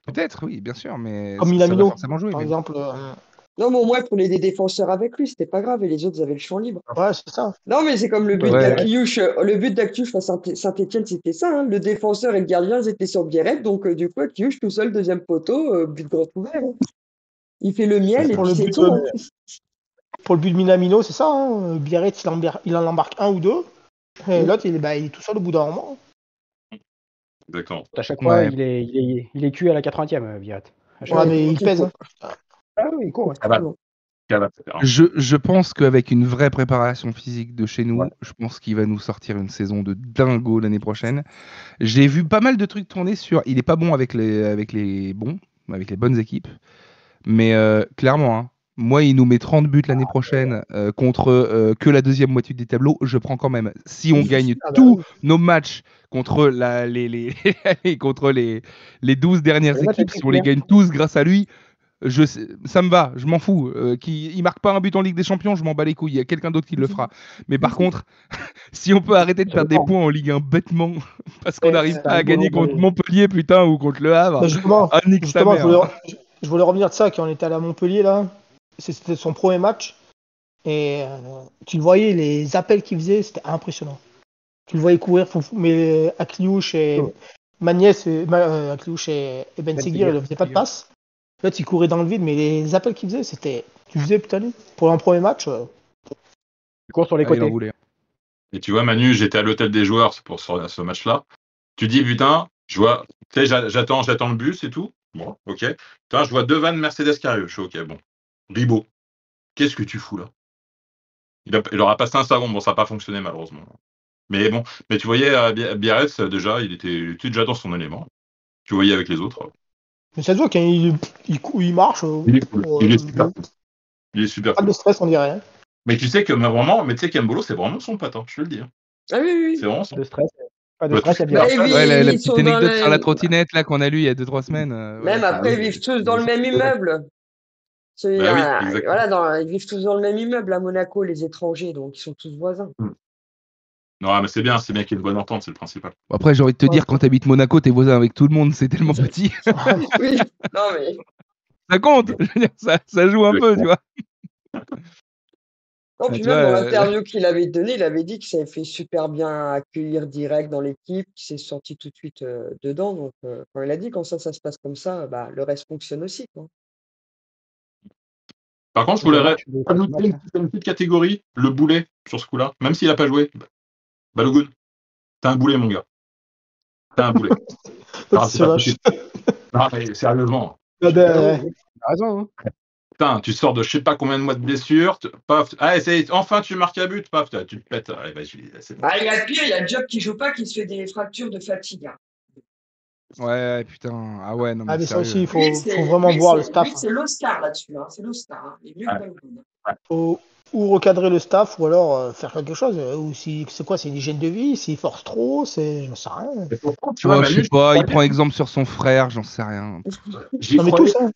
Peut-être, oui, bien sûr, mais Comme ça va Minamino, forcément jouer. par Mais... exemple. Non, mais au moins, il prenait des défenseurs avec lui, c'était pas grave, et les autres, ils avaient le champ libre. Ouais, c'est ça. Non, mais c'est comme le but Ouais. d'Akliouche. Le but d'Akliouche face à Saint-Etienne, c'était ça. Hein. Le défenseur et le gardien, ils étaient sur Biarritz, donc du coup, Akliouche tout seul, deuxième poteau, but grand ouvert. Hein. Il fait le miel et Pour puis le c'est but, tout. Hein. pour le but de Minamino, c'est ça. Hein. Biarritz, il en embarque un ou deux. Et l'autre, il est tout seul au bout d'un moment. Exactement. À chaque fois, Ouais. il est cuit à la 80e, Virat. À chaque Ouais, fois. mais il pèse. Hein. Ah oui, il court. Ouais. Cavale, etc. Je pense qu'avec une vraie préparation physique de chez nous, Ouais. je pense qu'il va nous sortir une saison de dingo l'année prochaine. J'ai vu pas mal de trucs tourner sur. Il est pas bon avec les bonnes équipes, mais clairement, hein, moi, il nous met 30 buts l'année prochaine contre que la deuxième moitié des tableaux. Je prends quand même. Si on gagne Ah bah tous oui. nos matchs contre contre les 12 dernières Les matchs équipes, avec si on les Ligue gagne tous grâce à lui, ça me va, je m'en fous. Il marque pas un but en Ligue des Champions, je m'en bats les couilles. Il y a quelqu'un d'autre qui le fera. Mais par contre, si on peut arrêter de Ça perdre des dépend. points en Ligue 1 bêtement parce qu'on n'arrive C'est pas un à gagner boulot dans contre les- Montpellier, putain, ou contre Le Havre, Bah, justement, ah nique sa mère. je voulais revenir de ça quand on était allé à Montpellier là. C'était son premier match. Et tu le voyais, les appels qu'il faisait, c'était impressionnant. Tu le voyais courir, mais Akliouche et Oh. Magnès, Akliouche et Ben Seguir, il ne faisait pas de passe. Là, il courait dans le vide, mais les appels qu'il faisait, c'était. Tu faisais, putain, lui, pour un premier match. Il court sur les Ah, il en côtés. voulait. Et tu vois, Manu, j'étais à l'hôtel des joueurs pour ce match-là. Tu dis, putain, je vois, tu sais, j'attends le bus et tout. Bon, ok. Putain, je vois deux vannes Mercedes Carrieux. Je suis ok, bon. Ribot, qu'est-ce que tu fous là? Il aura passé un savon. Bon, ça n'a pas fonctionné malheureusement. Mais bon, mais tu voyais Biarritz, déjà, il était déjà dans son élément. Tu voyais avec les autres. Mais ça se voit quand il marche. Il est cool. Il est super cool. Il est super Pas cool. de stress, on dirait. Hein. Mais tu sais que vraiment, mais tu sais qu'Embolo, c'est vraiment son pote, hein, je te le dis. Hein. Ah oui, oui. C'est vraiment son De stress. Pas de Ouais, stress, il y a tout- bien. Bah, ils Ouais, la ils petite sont dans anecdote sur la le... trottinette là qu'on a lu il y a 2-3 semaines. Même ouais, après, c'est- ils vivent tous dans le même immeuble. Bah oui, exactement. Voilà, ils vivent tous dans le même immeuble à Monaco, les étrangers, donc ils sont tous voisins. Non, mais c'est bien qu'il y ait une bonne entente, c'est le principal. Après, j'ai envie de te Ouais, dire, quand t'habites Monaco, t'es voisin avec tout le monde, c'est tellement petit. Oui, non mais... Ça compte, je veux dire, ça joue un peu, tu vois. Non, Ah, puis tu même vois, dans l'interview qu'il avait donnée, il avait dit qu'il s'avait fait super bien accueillir direct dans l'équipe, qu'il s'est sorti tout de suite dedans. Donc, quand il a dit quand ça se passe comme ça, bah, le reste fonctionne aussi. Quoi. Par contre, je Le voulais match, le rajouter une petite catégorie, le boulet, sur ce coup-là, même s'il n'a pas joué. Balogun, t'as un boulet, mon gars. T'as un boulet. L'autre, il se lâche. Non, mais sérieusement. Ouais, T'as raison. Hein. Putain, tu sors de je sais pas combien de mois de blessure, paf, enfin tu marques un but, paf, tu te pètes. Allez, vas-y, c'est bon. Ah, il y a pire, il y a Job qui joue pas, qui se fait des fractures de fatigue. Hein. Ouais, putain. Ah ouais, non, mais Ah, mais ça aussi, sérieux. il faut vraiment voir le staff. C'est l'Oscar là-dessus, hein. C'est l'Oscar. Hein. Il est mieux que Balogun. Faut ou recadrer le staff ou alors faire quelque chose. Ou si c'est quoi, c'est une hygiène de vie, s'il force trop, j'en sais rien. Tu vois, Oh, je Manu, sais pas, il prend exemple sur son frère, j'en sais rien. j'y Non, mais croyais. tous, hein.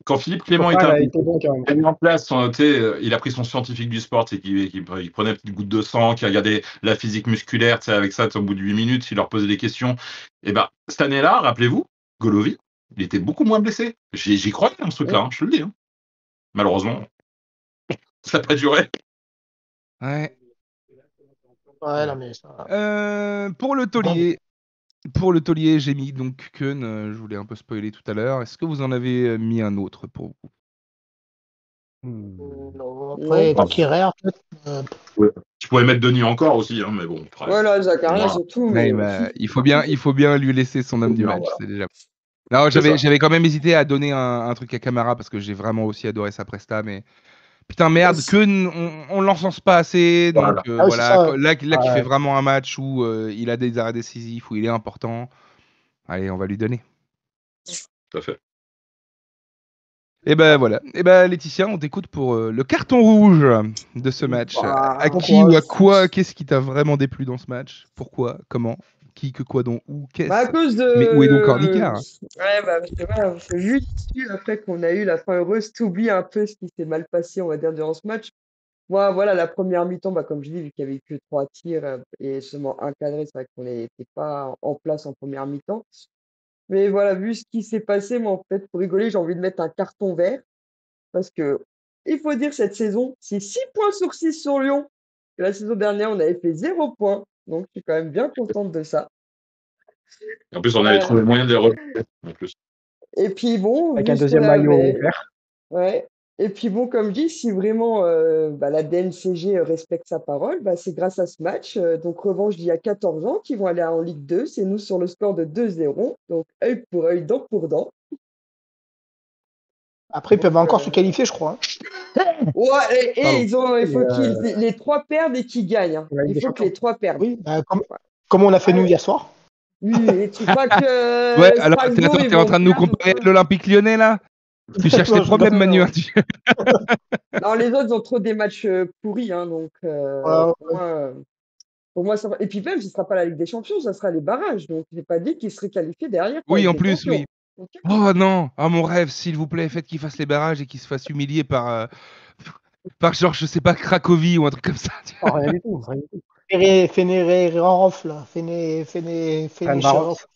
Quand Philippe Clément Enfin, il a était été bon quand même. mis en place, il a pris son scientifique du sport, c'est qu'il prenait une petite goutte de sang, qui regardait la physique musculaire, avec ça, au bout de 8 minutes, il leur posait des questions. Et ben, cette année-là, rappelez-vous, Golovin, il était beaucoup moins blessé. J'y croyais dans ce truc-là, hein, je te le dis. Hein. Malheureusement, ça n'a pas duré. Ouais. Ouais, non, mais ça. Pour le taulier, j'ai mis donc Keun, je voulais un peu spoiler tout à l'heure. Est-ce que vous en avez mis un autre pour vous? Non, après, Non. Kierer, peut-être. Je pourrais mettre Denis encore aussi, hein, mais bon. Après, Voilà, Zakaria, Voilà. c'est tout. Ouais, Mais... bah, il faut bien lui laisser son homme du Non, match, voilà. c'est déjà. Non, C'est ça. j'avais quand même hésité à donner un truc à Camara parce que j'ai vraiment aussi adoré sa presta, mais putain merde, Keun, on l'encense pas assez, donc Voilà. Ah oui, voilà. c'est ça. Là qui Ouais. fait vraiment un match où il a des arrêts décisifs, où il est important. Allez, on va lui donner. Tout à fait. Et ben voilà. Et ben Laetitia, on t'écoute pour le carton rouge de ce match. Bah, À bon qui ou à courage. quoi, qu'est-ce qui t'a vraiment déplu dans ce match? Pourquoi? Comment? Qui, que, quoi, dont, où, qu'est-ce? Bah, à cause de... Mais où est donc Ornicard? Ouais, bah, parce que voilà, on s'est vu dessus après qu'on a eu la fin heureuse, t'oublies un peu ce qui s'est mal passé, on va dire, durant ce match. Moi, voilà, la première mi-temps, bah, comme je dis, vu qu'il n'y avait que 3 tirs et seulement un cadré, c'est vrai qu'on n'était pas en place en première mi-temps. Mais voilà, vu ce qui s'est passé, moi, en fait, pour rigoler, j'ai envie de mettre un carton vert. Parce que, il faut dire, cette saison, c'est 6 points sur 6 sur Lyon. Et la saison dernière, on avait fait 0 points. Donc, je suis quand même bien contente de ça. En plus, on avait trouvé le moyen de les remonter. En plus. Et puis, bon, Avec vu un ce qu'on deuxième maillot avait... vert. Ouais. Et puis bon, comme je dis, si vraiment la DNCG respecte sa parole, c'est grâce à ce match. Donc revanche d'il y a 14 ans qui vont aller en Ligue 2. C'est nous sur le score de 2-0. Donc œil pour œil, dent pour dent. Après, ils Donc, peuvent encore se qualifier, je crois. ouais, Pardon. il faut Et, qu'ils les 3 perdent et qu'ils gagnent. Hein. la Ligue Il des faut que Champions. les 3 perdent. Oui, Ouais. comme on a fait Ah nous ouais. hier soir. Oui, et tu crois que Ouais, alors Strasbourg, ils t'es en vont train de nous perdre ou comparer quoi? à l'Olympique Lyonnais là? Tu cherches Non, tes je rigole. problèmes, Non, Manu. non. Hein, Non, les autres ont trop des matchs pourris, hein, donc Ouais, pour moi, ça va. Et puis même, ce ne sera pas la Ligue des Champions, ça sera les barrages. Donc, j'ai pas dit qu'ils seraient qualifiés derrière pour la Oui, Ligue en des plus, Champions. oui. Ok. Oh non, ah mon rêve, s'il vous plaît, faites qu'il fasse les barrages et qu'il se fasse humilier par genre, je sais pas, Cracovie ou un truc comme ça. Non, rien du tout. Rien du tout. Fenerbahçe, là. Fenerbahçe.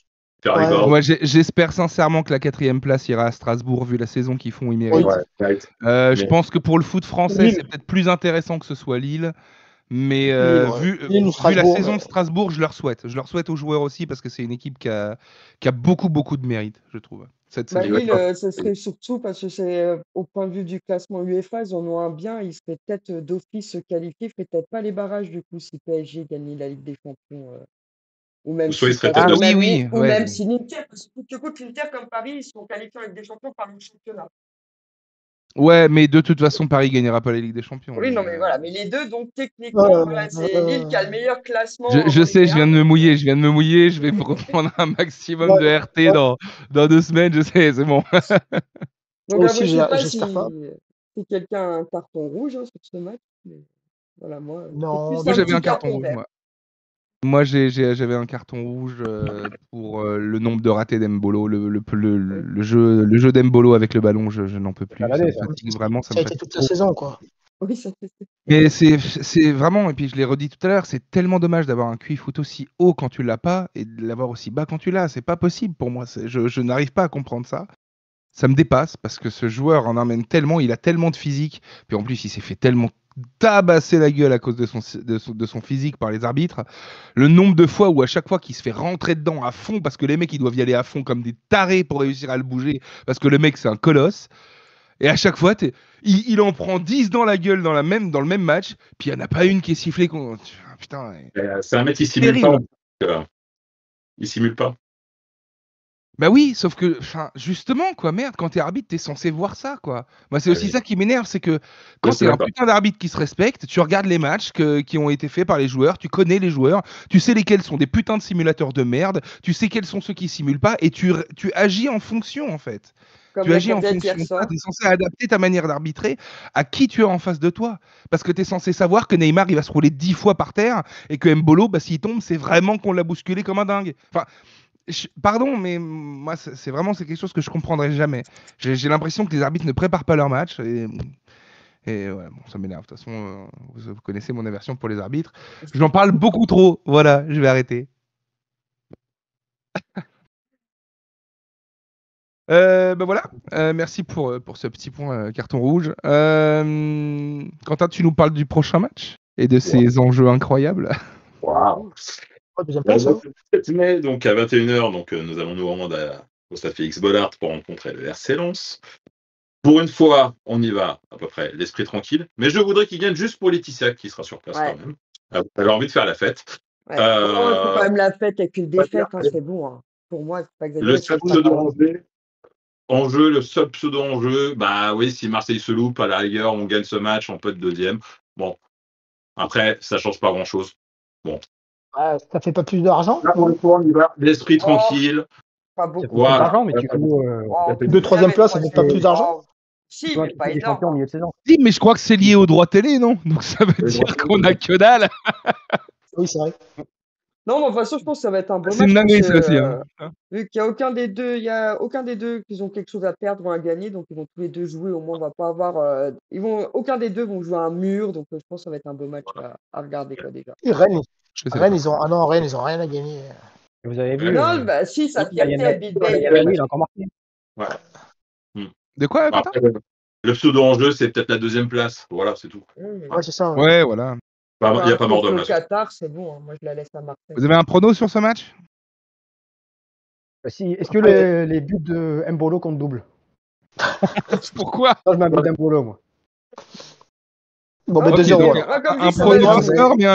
Ouais. Moi, j'espère sincèrement que la 4e place ira à Strasbourg, vu la saison qu'ils font, ils méritent. Oui. Je pense que pour le foot français, Lille. c'est peut-être plus intéressant que ce soit Lille. Mais Lille, ouais. Lille ou vu la Strasbourg, saison mais- de Strasbourg, je leur souhaite. Je leur souhaite aux joueurs aussi parce que c'est une équipe qui a beaucoup, beaucoup de mérite, je trouve, cette saison. Lille, ce serait surtout parce que c'est au point de vue du classement UEFA, ils en ont un bien. Ils seraient peut-être d'office qualifiés, ils feraient peut-être pas les barrages du coup si PSG gagnait la Ligue des Champions. Ou même Soit ils si seraient ça- peut-être ou oui, même, oui, ou ouais. même si l'Inter, parce que écoute, l'Inter comme Paris, ils sont qualifiés en Ligue des Champions par le championnat. Ouais, mais de toute façon, Paris gagnera pas la Ligue des Champions. Oui, non, mais Mais, voilà. Mais les deux, donc techniquement, c'est Lille qui a le meilleur classement en je sais, Ligue 1. je viens de me mouiller, je vais me reprendre un maximum de RT dans 2 semaines, je sais, c'est bon. Donc Aussi, après, je sais pas j'espère pas. si quelqu'un a un carton rouge sur ce match. Mais voilà, moi, c'est Non, plus Moi, un j'avais petit un carton rouge, vert. moi. Moi, j'avais un carton rouge pour le nombre de ratés d'Embolo, le jeu d'Embolo avec le ballon, je n'en peux plus. Ça l'année, me ça. fatigue vraiment, ça ça a me été fatigue toute la trop. saison, quoi. Oui, ça fait. Mais c'est vraiment, et puis je l'ai redit tout à l'heure, c'est tellement dommage d'avoir un QI foot aussi haut quand tu l'as pas et de l'avoir aussi bas quand tu l'as. C'est pas possible pour moi. Je n'arrive pas à comprendre ça. Ça me dépasse parce que ce joueur en emmène tellement, il a tellement de physique, puis en plus il s'est fait tellement tabasser la gueule à cause de son physique par les arbitres. Le nombre de fois où à chaque fois qu'il se fait rentrer dedans à fond, parce que les mecs ils doivent y aller à fond comme des tarés pour réussir à le bouger, parce que le mec c'est un colosse, et à chaque fois il en prend 10 dans la gueule dans le même match, puis il n'y en a pas une qui est sifflée. Putain, C'est un mec qui simule pas. Il simule pas. Bah oui, sauf que, justement, quoi, merde, quand t'es arbitre, t'es censé voir ça, quoi. Moi, c'est aussi ça qui m'énerve, c'est que quand t'es un putain d'arbitre qui se respecte, tu regardes les matchs qui ont été faits par les joueurs, tu connais les joueurs, tu sais lesquels sont des putains de simulateurs de merde, tu sais quels sont ceux qui simulent pas, et tu agis en fonction, en fait. Comme Tu la agis en cadette fonction hier de ça, soir. t'es censé adapter ta manière d'arbitrer à qui tu as en face de toi. Parce que t'es censé savoir que Neymar, il va se rouler 10 fois par terre, et que Mbolo, bah, s'il tombe, c'est vraiment qu'on l'a bousculé comme un dingue. Enfin, pardon, mais moi, c'est quelque chose que je comprendrai jamais. J'ai l'impression que les arbitres ne préparent pas leur match. Et ouais, bon, ça m'énerve. De toute façon, vous connaissez mon aversion pour les arbitres. J'en parle beaucoup trop. Voilà, je vais arrêter. Ben voilà, merci pour ce petit point carton rouge. Quentin, tu nous parles du prochain match et de ses enjeux incroyables. Waouh. Deuxième place, hein. 7 mai, donc à 21h, donc nous allons nous rendre au stade Félix Bollard pour rencontrer le RC Lens. Pour une fois, on y va à peu près l'esprit tranquille, mais je voudrais qu'il gagne juste pour Laetitia qui sera sur place quand même. Elle a envie de faire la fête. Ouais. C'est quand même la fête avec une défaite, c'est bon. Hein. Pour moi, c'est pas exactement. Le seul pseudo-enjeu, le seul pseudo-enjeu, bah oui, si Marseille se loupe, à la rigueur, on gagne ce match, on peut être deuxième. Bon, après, ça change pas grand-chose. Bon. Ça fait pas plus d'argent. Là, pour le coup, on y va. L'esprit tranquille. Pas beaucoup. Voilà. d'argent, mais tu joues De troisième place, ça fait pas plus d'argent. Si, mais pas des énorme. champions au milieu de saison. Si, mais je crois que c'est lié aux droits télé, non? Donc ça veut dire qu'on a que dalle. Oui, c'est vrai. Non, mais de toute façon, je pense que ça va être un beau match. C'est une dinguerie, ça parce que, aussi. Hein. Vu qu'il n'y a aucun des deux, qui ont quelque chose à perdre ou à gagner, donc ils vont tous les deux jouer. Au moins, on va pas avoir. Aucun des deux vont jouer à un mur, donc je pense que ça va être un beau match à regarder quoi déjà. Et Rennes, Rennes, ils ont rien à gagner. Vous avez vu Non, bah si, ça fierté à Big Ben. il a encore marqué. Ouais. De quoi, Quentin? Le pseudo-enjeu, c'est peut-être la deuxième place. Voilà, c'est tout. Ouais, c'est ça. Ouais, voilà. Il n'y a pas mort de Le match. Qatar, c'est bon. Hein. Moi, je la laisse à Marseille. Vous avez un prono sur ce match? Est-ce que les buts de Mbolo comptent double? Pourquoi? Non, je m'appelle Dembolo, moi. Bon, bah Ok, 2-0. donc, alors. Comme un dit, ça prono va pas jouer. score, mais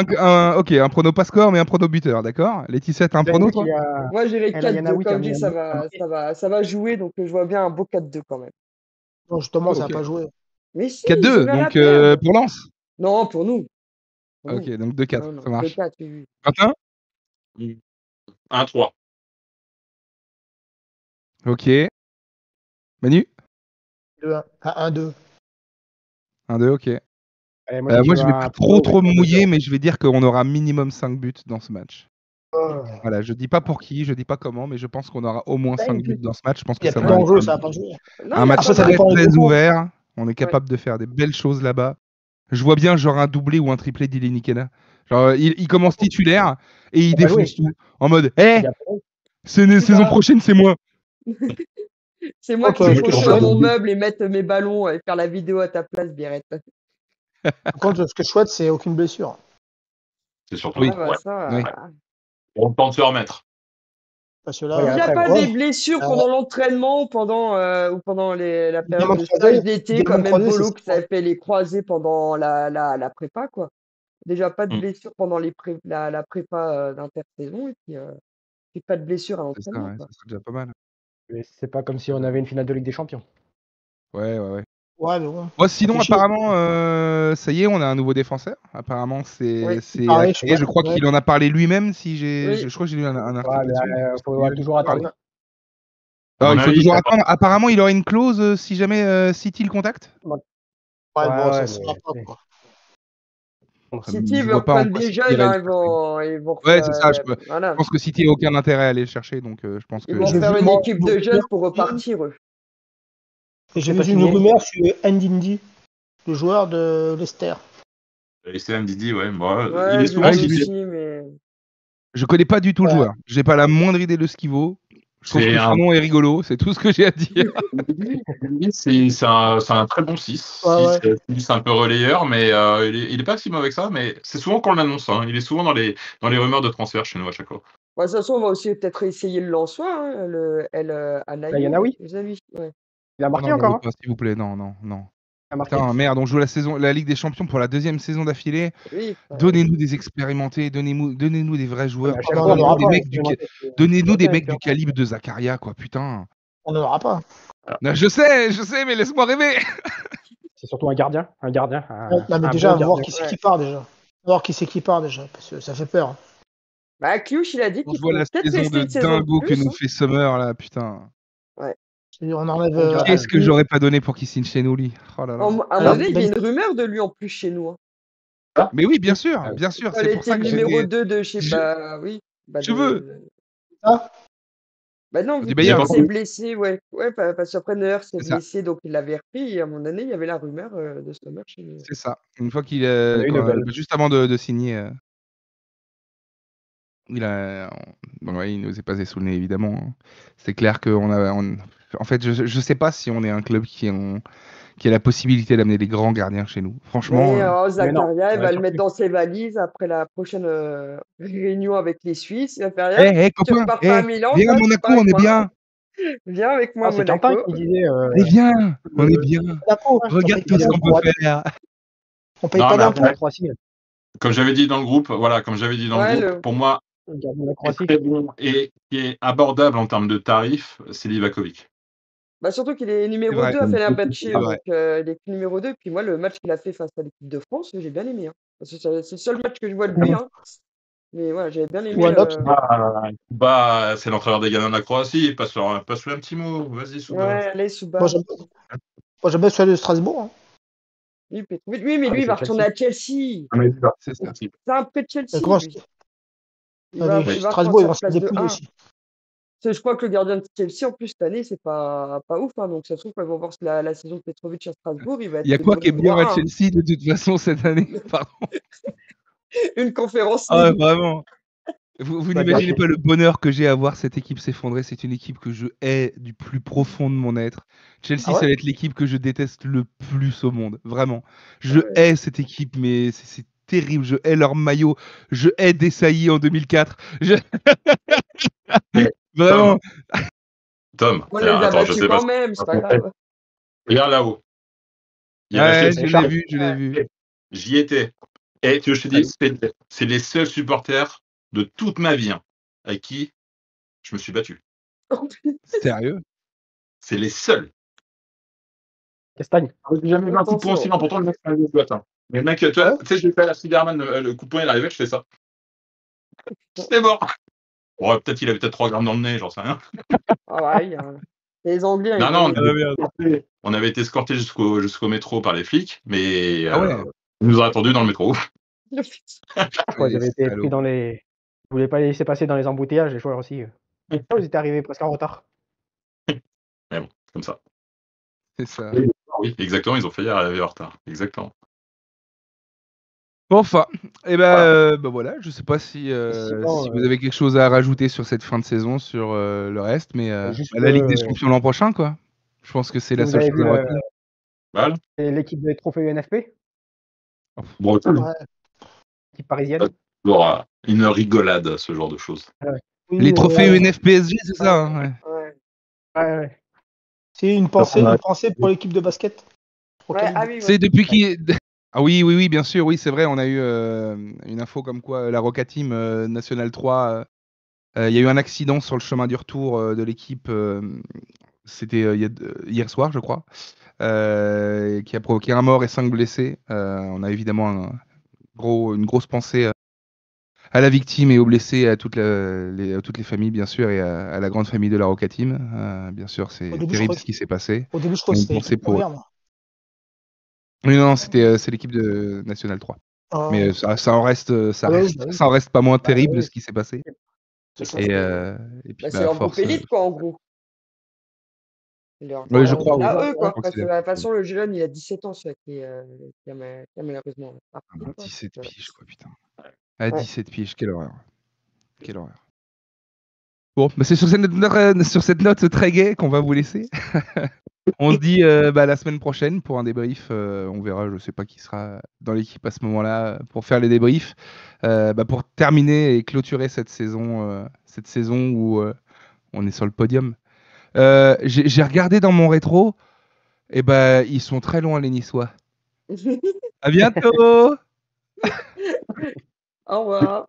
un prono pas score, mais un prono buteur, d'accord? Laetitia, t'as un prono, toi? Il y a Moi, j'ai les El 4-2. Ayanaoui qui a Comme mis dit, un ça but. va jouer. Donc, je vois bien un beau 4-2 quand même. Non, justement, ça Ok. n'a pas joué. Mais si, 4-2, j'en ai à donc perdre. pour Lens. Non, pour nous. Pour Ok, nous. donc 2-4, Non, non, ça marche. 2-4, oui. Quentin? 1-3. Ok. Manu? 2-1. Ah, 1-2. 1-2, ok. Allez, moi, si tu Moi, veux je vais un pas prono, trop me je vais mouiller, 2-0. mais je vais dire qu'on aura minimum 5 buts dans ce match. Oh. Voilà, je dis pas pour qui, je dis pas comment, mais je pense qu'on aura au moins 5 buts dans ce match. Je pense Il que n'y a ça plus va être d'enjeu, ça va pas jouer. Non, un il y a match pas ça très dépend des très groupes. ouvert. On est capable de faire des belles choses là-bas. Je vois bien genre un doublé ou un triplé d'Illy Kena. Genre, il commence titulaire et il Il a pas défonce joué. tout. En mode, hé, Il a pas- saison pas- prochaine, c'est moi. C'est moi Ok, qui vais ce que je construire souhaite- mon meuble et mettre mes ballons et faire la vidéo à ta place, Birette. Par contre, ce que je souhaite, c'est aucune blessure. C'est surtout. Oui. Ah bah Ouais. ça. Oui. On tente de se remettre. Parce que là, Ouais, Il n'y a après, pas ouais, des blessures Euh, pendant l'entraînement ou pendant la période ligaments de croisés, stage d'été, ligaments comme croisés, Mbolo c'est qui ça. s'avait fait les croisés pendant la prépa, quoi. Déjà pas de Mm. blessures pendant la prépa d'intersaison et pas de blessures à C'est ça, l'entraînement, ouais, quoi. ça serait déjà pas mal. Mais c'est pas comme si on avait une finale de Ligue des Champions. Ouais. Ouais, mais bon. Moi, sinon, fait chier. apparemment, ça y est, on a un nouveau défenseur. Apparemment, Oui, c'est pareil, Akaya. Je crois ouais. qu'il en a parlé lui-même. Oui. Je crois que j'ai lu un Ouais, article mais, là-dessus. Je pense faudra qu'il toujours en a parlé. attendre. À mon Il faut avis, toujours il a attendre. Apparemment, il aurait une clause si jamais City le contacte. Ouais, Ouais, bon, ça ouais, se mais fera pas, c'est- quoi. City Je veut vois pas en reprendre quoi des City jeunes, irait hein, aller chercher. ils vont Ouais, c'est ça. Je voilà. pense que City a aucun intérêt à aller le chercher. Donc, je pense Ils que. vont J'ai faire vu, une moi, équipe de jeunes pour repartir, eux. Et j'ai C'est pas vu une signé. rumeur sur Ndindi, le joueur de Leicester. Et c'est Didi, ouais. Moi, il Ouais, est je souvent l'ai j'ai vu. cité. aussi, mais... Je connais pas du tout le Ouais. joueur. J'ai pas la moindre idée de ce qu'il vaut. Je trouve C'est que son un- nom est rigolo. C'est tout ce que j'ai à dire. C'est un très bon 6. Ouais, ouais. 6 un peu relayeur, mais il est pas si mauvais que ça. Mais c'est souvent qu'on l'annonce. Hein. Il est souvent dans les rumeurs de transfert chez nous à chaque fois. Bon, de toute façon, on va aussi peut-être essayer le Lensois, hein, le El Anaï, Ayanaoui. les amis. Ouais. Il a Ah marqué non, j'en veux encore. Hein. pas, s'il vous plaît. Non. Il a marqué. Putain, merde, on joue la Ligue des Champions pour la deuxième saison d'affilée. Oui, Donnez-nous des expérimentés, donnez-nous des vrais joueurs. À Ah chaque non, fois, on n'aura pas. Donnez-nous des mecs du calibre de Zakaria, quoi, putain. On n'en aura pas. Non, je sais, mais laisse-moi rêver. C'est surtout un gardien. Un gardien. Non, mais un déjà, bon voir gardien. qui c'est qui part déjà. Voir qui c'est qui part déjà, parce que ça fait peur. Bah, Kliouch, il a dit Quand qu'il je vois pourrait la peut-être saison rester de une saison de dingo que plus. nous Hein. fait Summer, là, putain. On enlève. Qu'est-ce Qu'est-ce que j'aurais pas donné pour qu'il signe chez nous, lui. Oh là là. À un moment donné, il y a une rumeur de lui en plus chez nous. Hein. Mais oui, bien sûr, Elle c'est pour était ça le que numéro j'ai 2 de chez... je- Bah oui. Bah, je veux. Ah, Bah non, Du vu Bayern. qu'il s'est blessé, ouais. Ouais, parce qu'après Neuer s'est C'est ça. blessé, donc il l'avait repris. Et à mon année, il y avait la rumeur de Sommer chez nous. C'est ça. Une fois qu'il a eu de belles. juste avant de signer, il nous est passé sous le nez, évidemment. Hein. C'est clair en fait, je sais pas si on est un club qui a la possibilité d'amener des grands gardiens chez nous. Franchement, Mais mais non, Zakaria, il ouais, va le surtout. mettre dans ses valises après la prochaine réunion avec les Suisses. Il va faire hé, tu copain, repars pas à Milan, viens à toi, tu Monaco, pars on avec est moi. bien. Viens avec moi à C'est Quentin Monaco. qui disait. Allez, viens, on est bien. Monaco, Regarde tout ce qu'on peut faire. on paye Non, pas mais d'impôts. après, La Croatie. comme j'avais dit dans le groupe, Ouais, pour moi, Le gardien de la est Croatie. très bon et qui est abordable en termes de tarifs, c'est Livakovic. Bah surtout qu'il est numéro vrai. 2 à Fenerbahçe, C'est donc vrai. il est que numéro 2. Puis moi, le match qu'il a fait face à l'équipe de France, j'ai bien aimé. Hein. Parce que c'est le seul match que je vois de lui. Hein. Mais voilà, j'avais bien aimé. Ou un autre. Bah, c'est l'entraîneur des gagnants de la Croatie. Passe-lui un petit mot. Vas-y, Souba. Ouais, allez, Souba. Moi, j'aime bien celui de Strasbourg. Hein. Oui, mais lui, il va retourner à Chelsea. C'est ça. C'est un prêt de Chelsea. Mais comment Lui. Il va Strasbourg, ils prendre vont sa se place des de poules 1. aussi. Je crois que le gardien de Chelsea, en plus, cette année, c'est pas ouf. Hein. Donc, ça se trouve, quand ils vont voir la saison de Petrovic à Strasbourg, il va être Il y a quoi qui est bien à 3-1. Chelsea de toute façon cette année? Pardon. Une conférence. Ah, League. vraiment. Vous n'imaginez pas le bonheur que j'ai à voir cette équipe s'effondrer. C'est une équipe que je hais du plus profond de mon être. Chelsea, Ah ouais ça va être l'équipe que je déteste le plus au monde. Vraiment. Je Ouais. hais cette équipe, mais c'est terrible. Je hais leur maillot. Je hais Desailly en 2004. Vraiment. Tom, On les a attends, je battus sais pas. quand même, c'est pas grave. Regarde là-haut. Il y a la Ouais, chaise je l'ai vu, je l'ai vu. J'y étais. Et tu veux que je te dise, c'est les seuls supporters de toute ma vie avec qui je me suis battu. Sérieux? C'est les seuls. Castagne. J'ai jamais vu un coup de poing aussi lent. Pourtant, le mec, c'est un boîte. Mais le mec, tu vois, tu sais, je vais faire la Spider-Man, le coup de poing, il arrivait, je fais ça. C'est mort. Bon, peut-être il avait peut-être 3 grammes dans le nez, j'en sais rien. Ah ouais, les Anglais. Non, ils non, ont- on avait été escortés jusqu'au métro par les flics, mais Ah ouais. ils nous ont attendus dans le métro. Ouais, ils avaient été pris dans les. Ils voulaient pas les laisser passer dans les embouteillages, les joueurs aussi. Ils étaient arrivés presque en retard. Mais bon, comme ça. C'est ça. Oui, exactement, ils ont failli arriver en retard. Exactement. Bon, enfin, et ben voilà, je sais pas si Sinon, si vous avez quelque chose à rajouter sur cette fin de saison, sur le reste, mais juste la Ligue des Champions l'an prochain, quoi. Je pense que c'est la vous seule avez chose vu à retenir. Voilà. l'équipe de trophée UNFP, Bon, Ouais. l'équipe parisienne. une rigolade, ce genre de choses. Oui, Les trophées ouais. UNFPSG, c'est ça, hein, ouais. Ouais. Ouais. C'est une pensée pour l'équipe de basket. Ouais, ah oui, C'est ouais. depuis qui Ah oui, bien sûr, oui, c'est vrai, on a eu une info comme quoi la Roca Team National 3, il y a eu un accident sur le chemin du retour de l'équipe, c'était hier soir, je crois, qui a provoqué un mort et 5 blessés. On a évidemment une grosse pensée à la victime et aux blessés, à toutes les familles, bien sûr, et à la grande famille de la Roca Team. Bien sûr, c'est Au début, terrible je ce qui s'est passé. Au début, je crois que Une c'était pensée l'équipe pour eux. première, moi. Oui, non, c'est l'équipe de National 3. Ah, Mais ça en reste oui. ça en reste pas moins terrible oui. ce qui s'est passé. c'est Et, clair. et puis Bah, c'est leur groupe force. élite, quoi, en gros. Oui, je crois. À Oui. eux, quoi. Je crois que Parce c'est que la- de toute façon, le jeune, il a 17 ans, celui qui a malheureusement. parti, quoi. 17 piges, quoi, putain. À 17 piges, quelle horreur. Quelle horreur. Bon, bah c'est sur cette note très gaie qu'on va vous laisser. On se dit la semaine prochaine pour un débrief. On verra, je sais pas qui sera dans l'équipe à ce moment-là pour faire les débriefs. Pour terminer et clôturer cette saison où on est sur le podium. J'ai regardé dans mon rétro, et ils sont très loin les Niçois. À bientôt. Au revoir.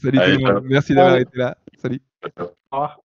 Salut tout Allez, le monde. Merci d'avoir été là. Salut. Au revoir.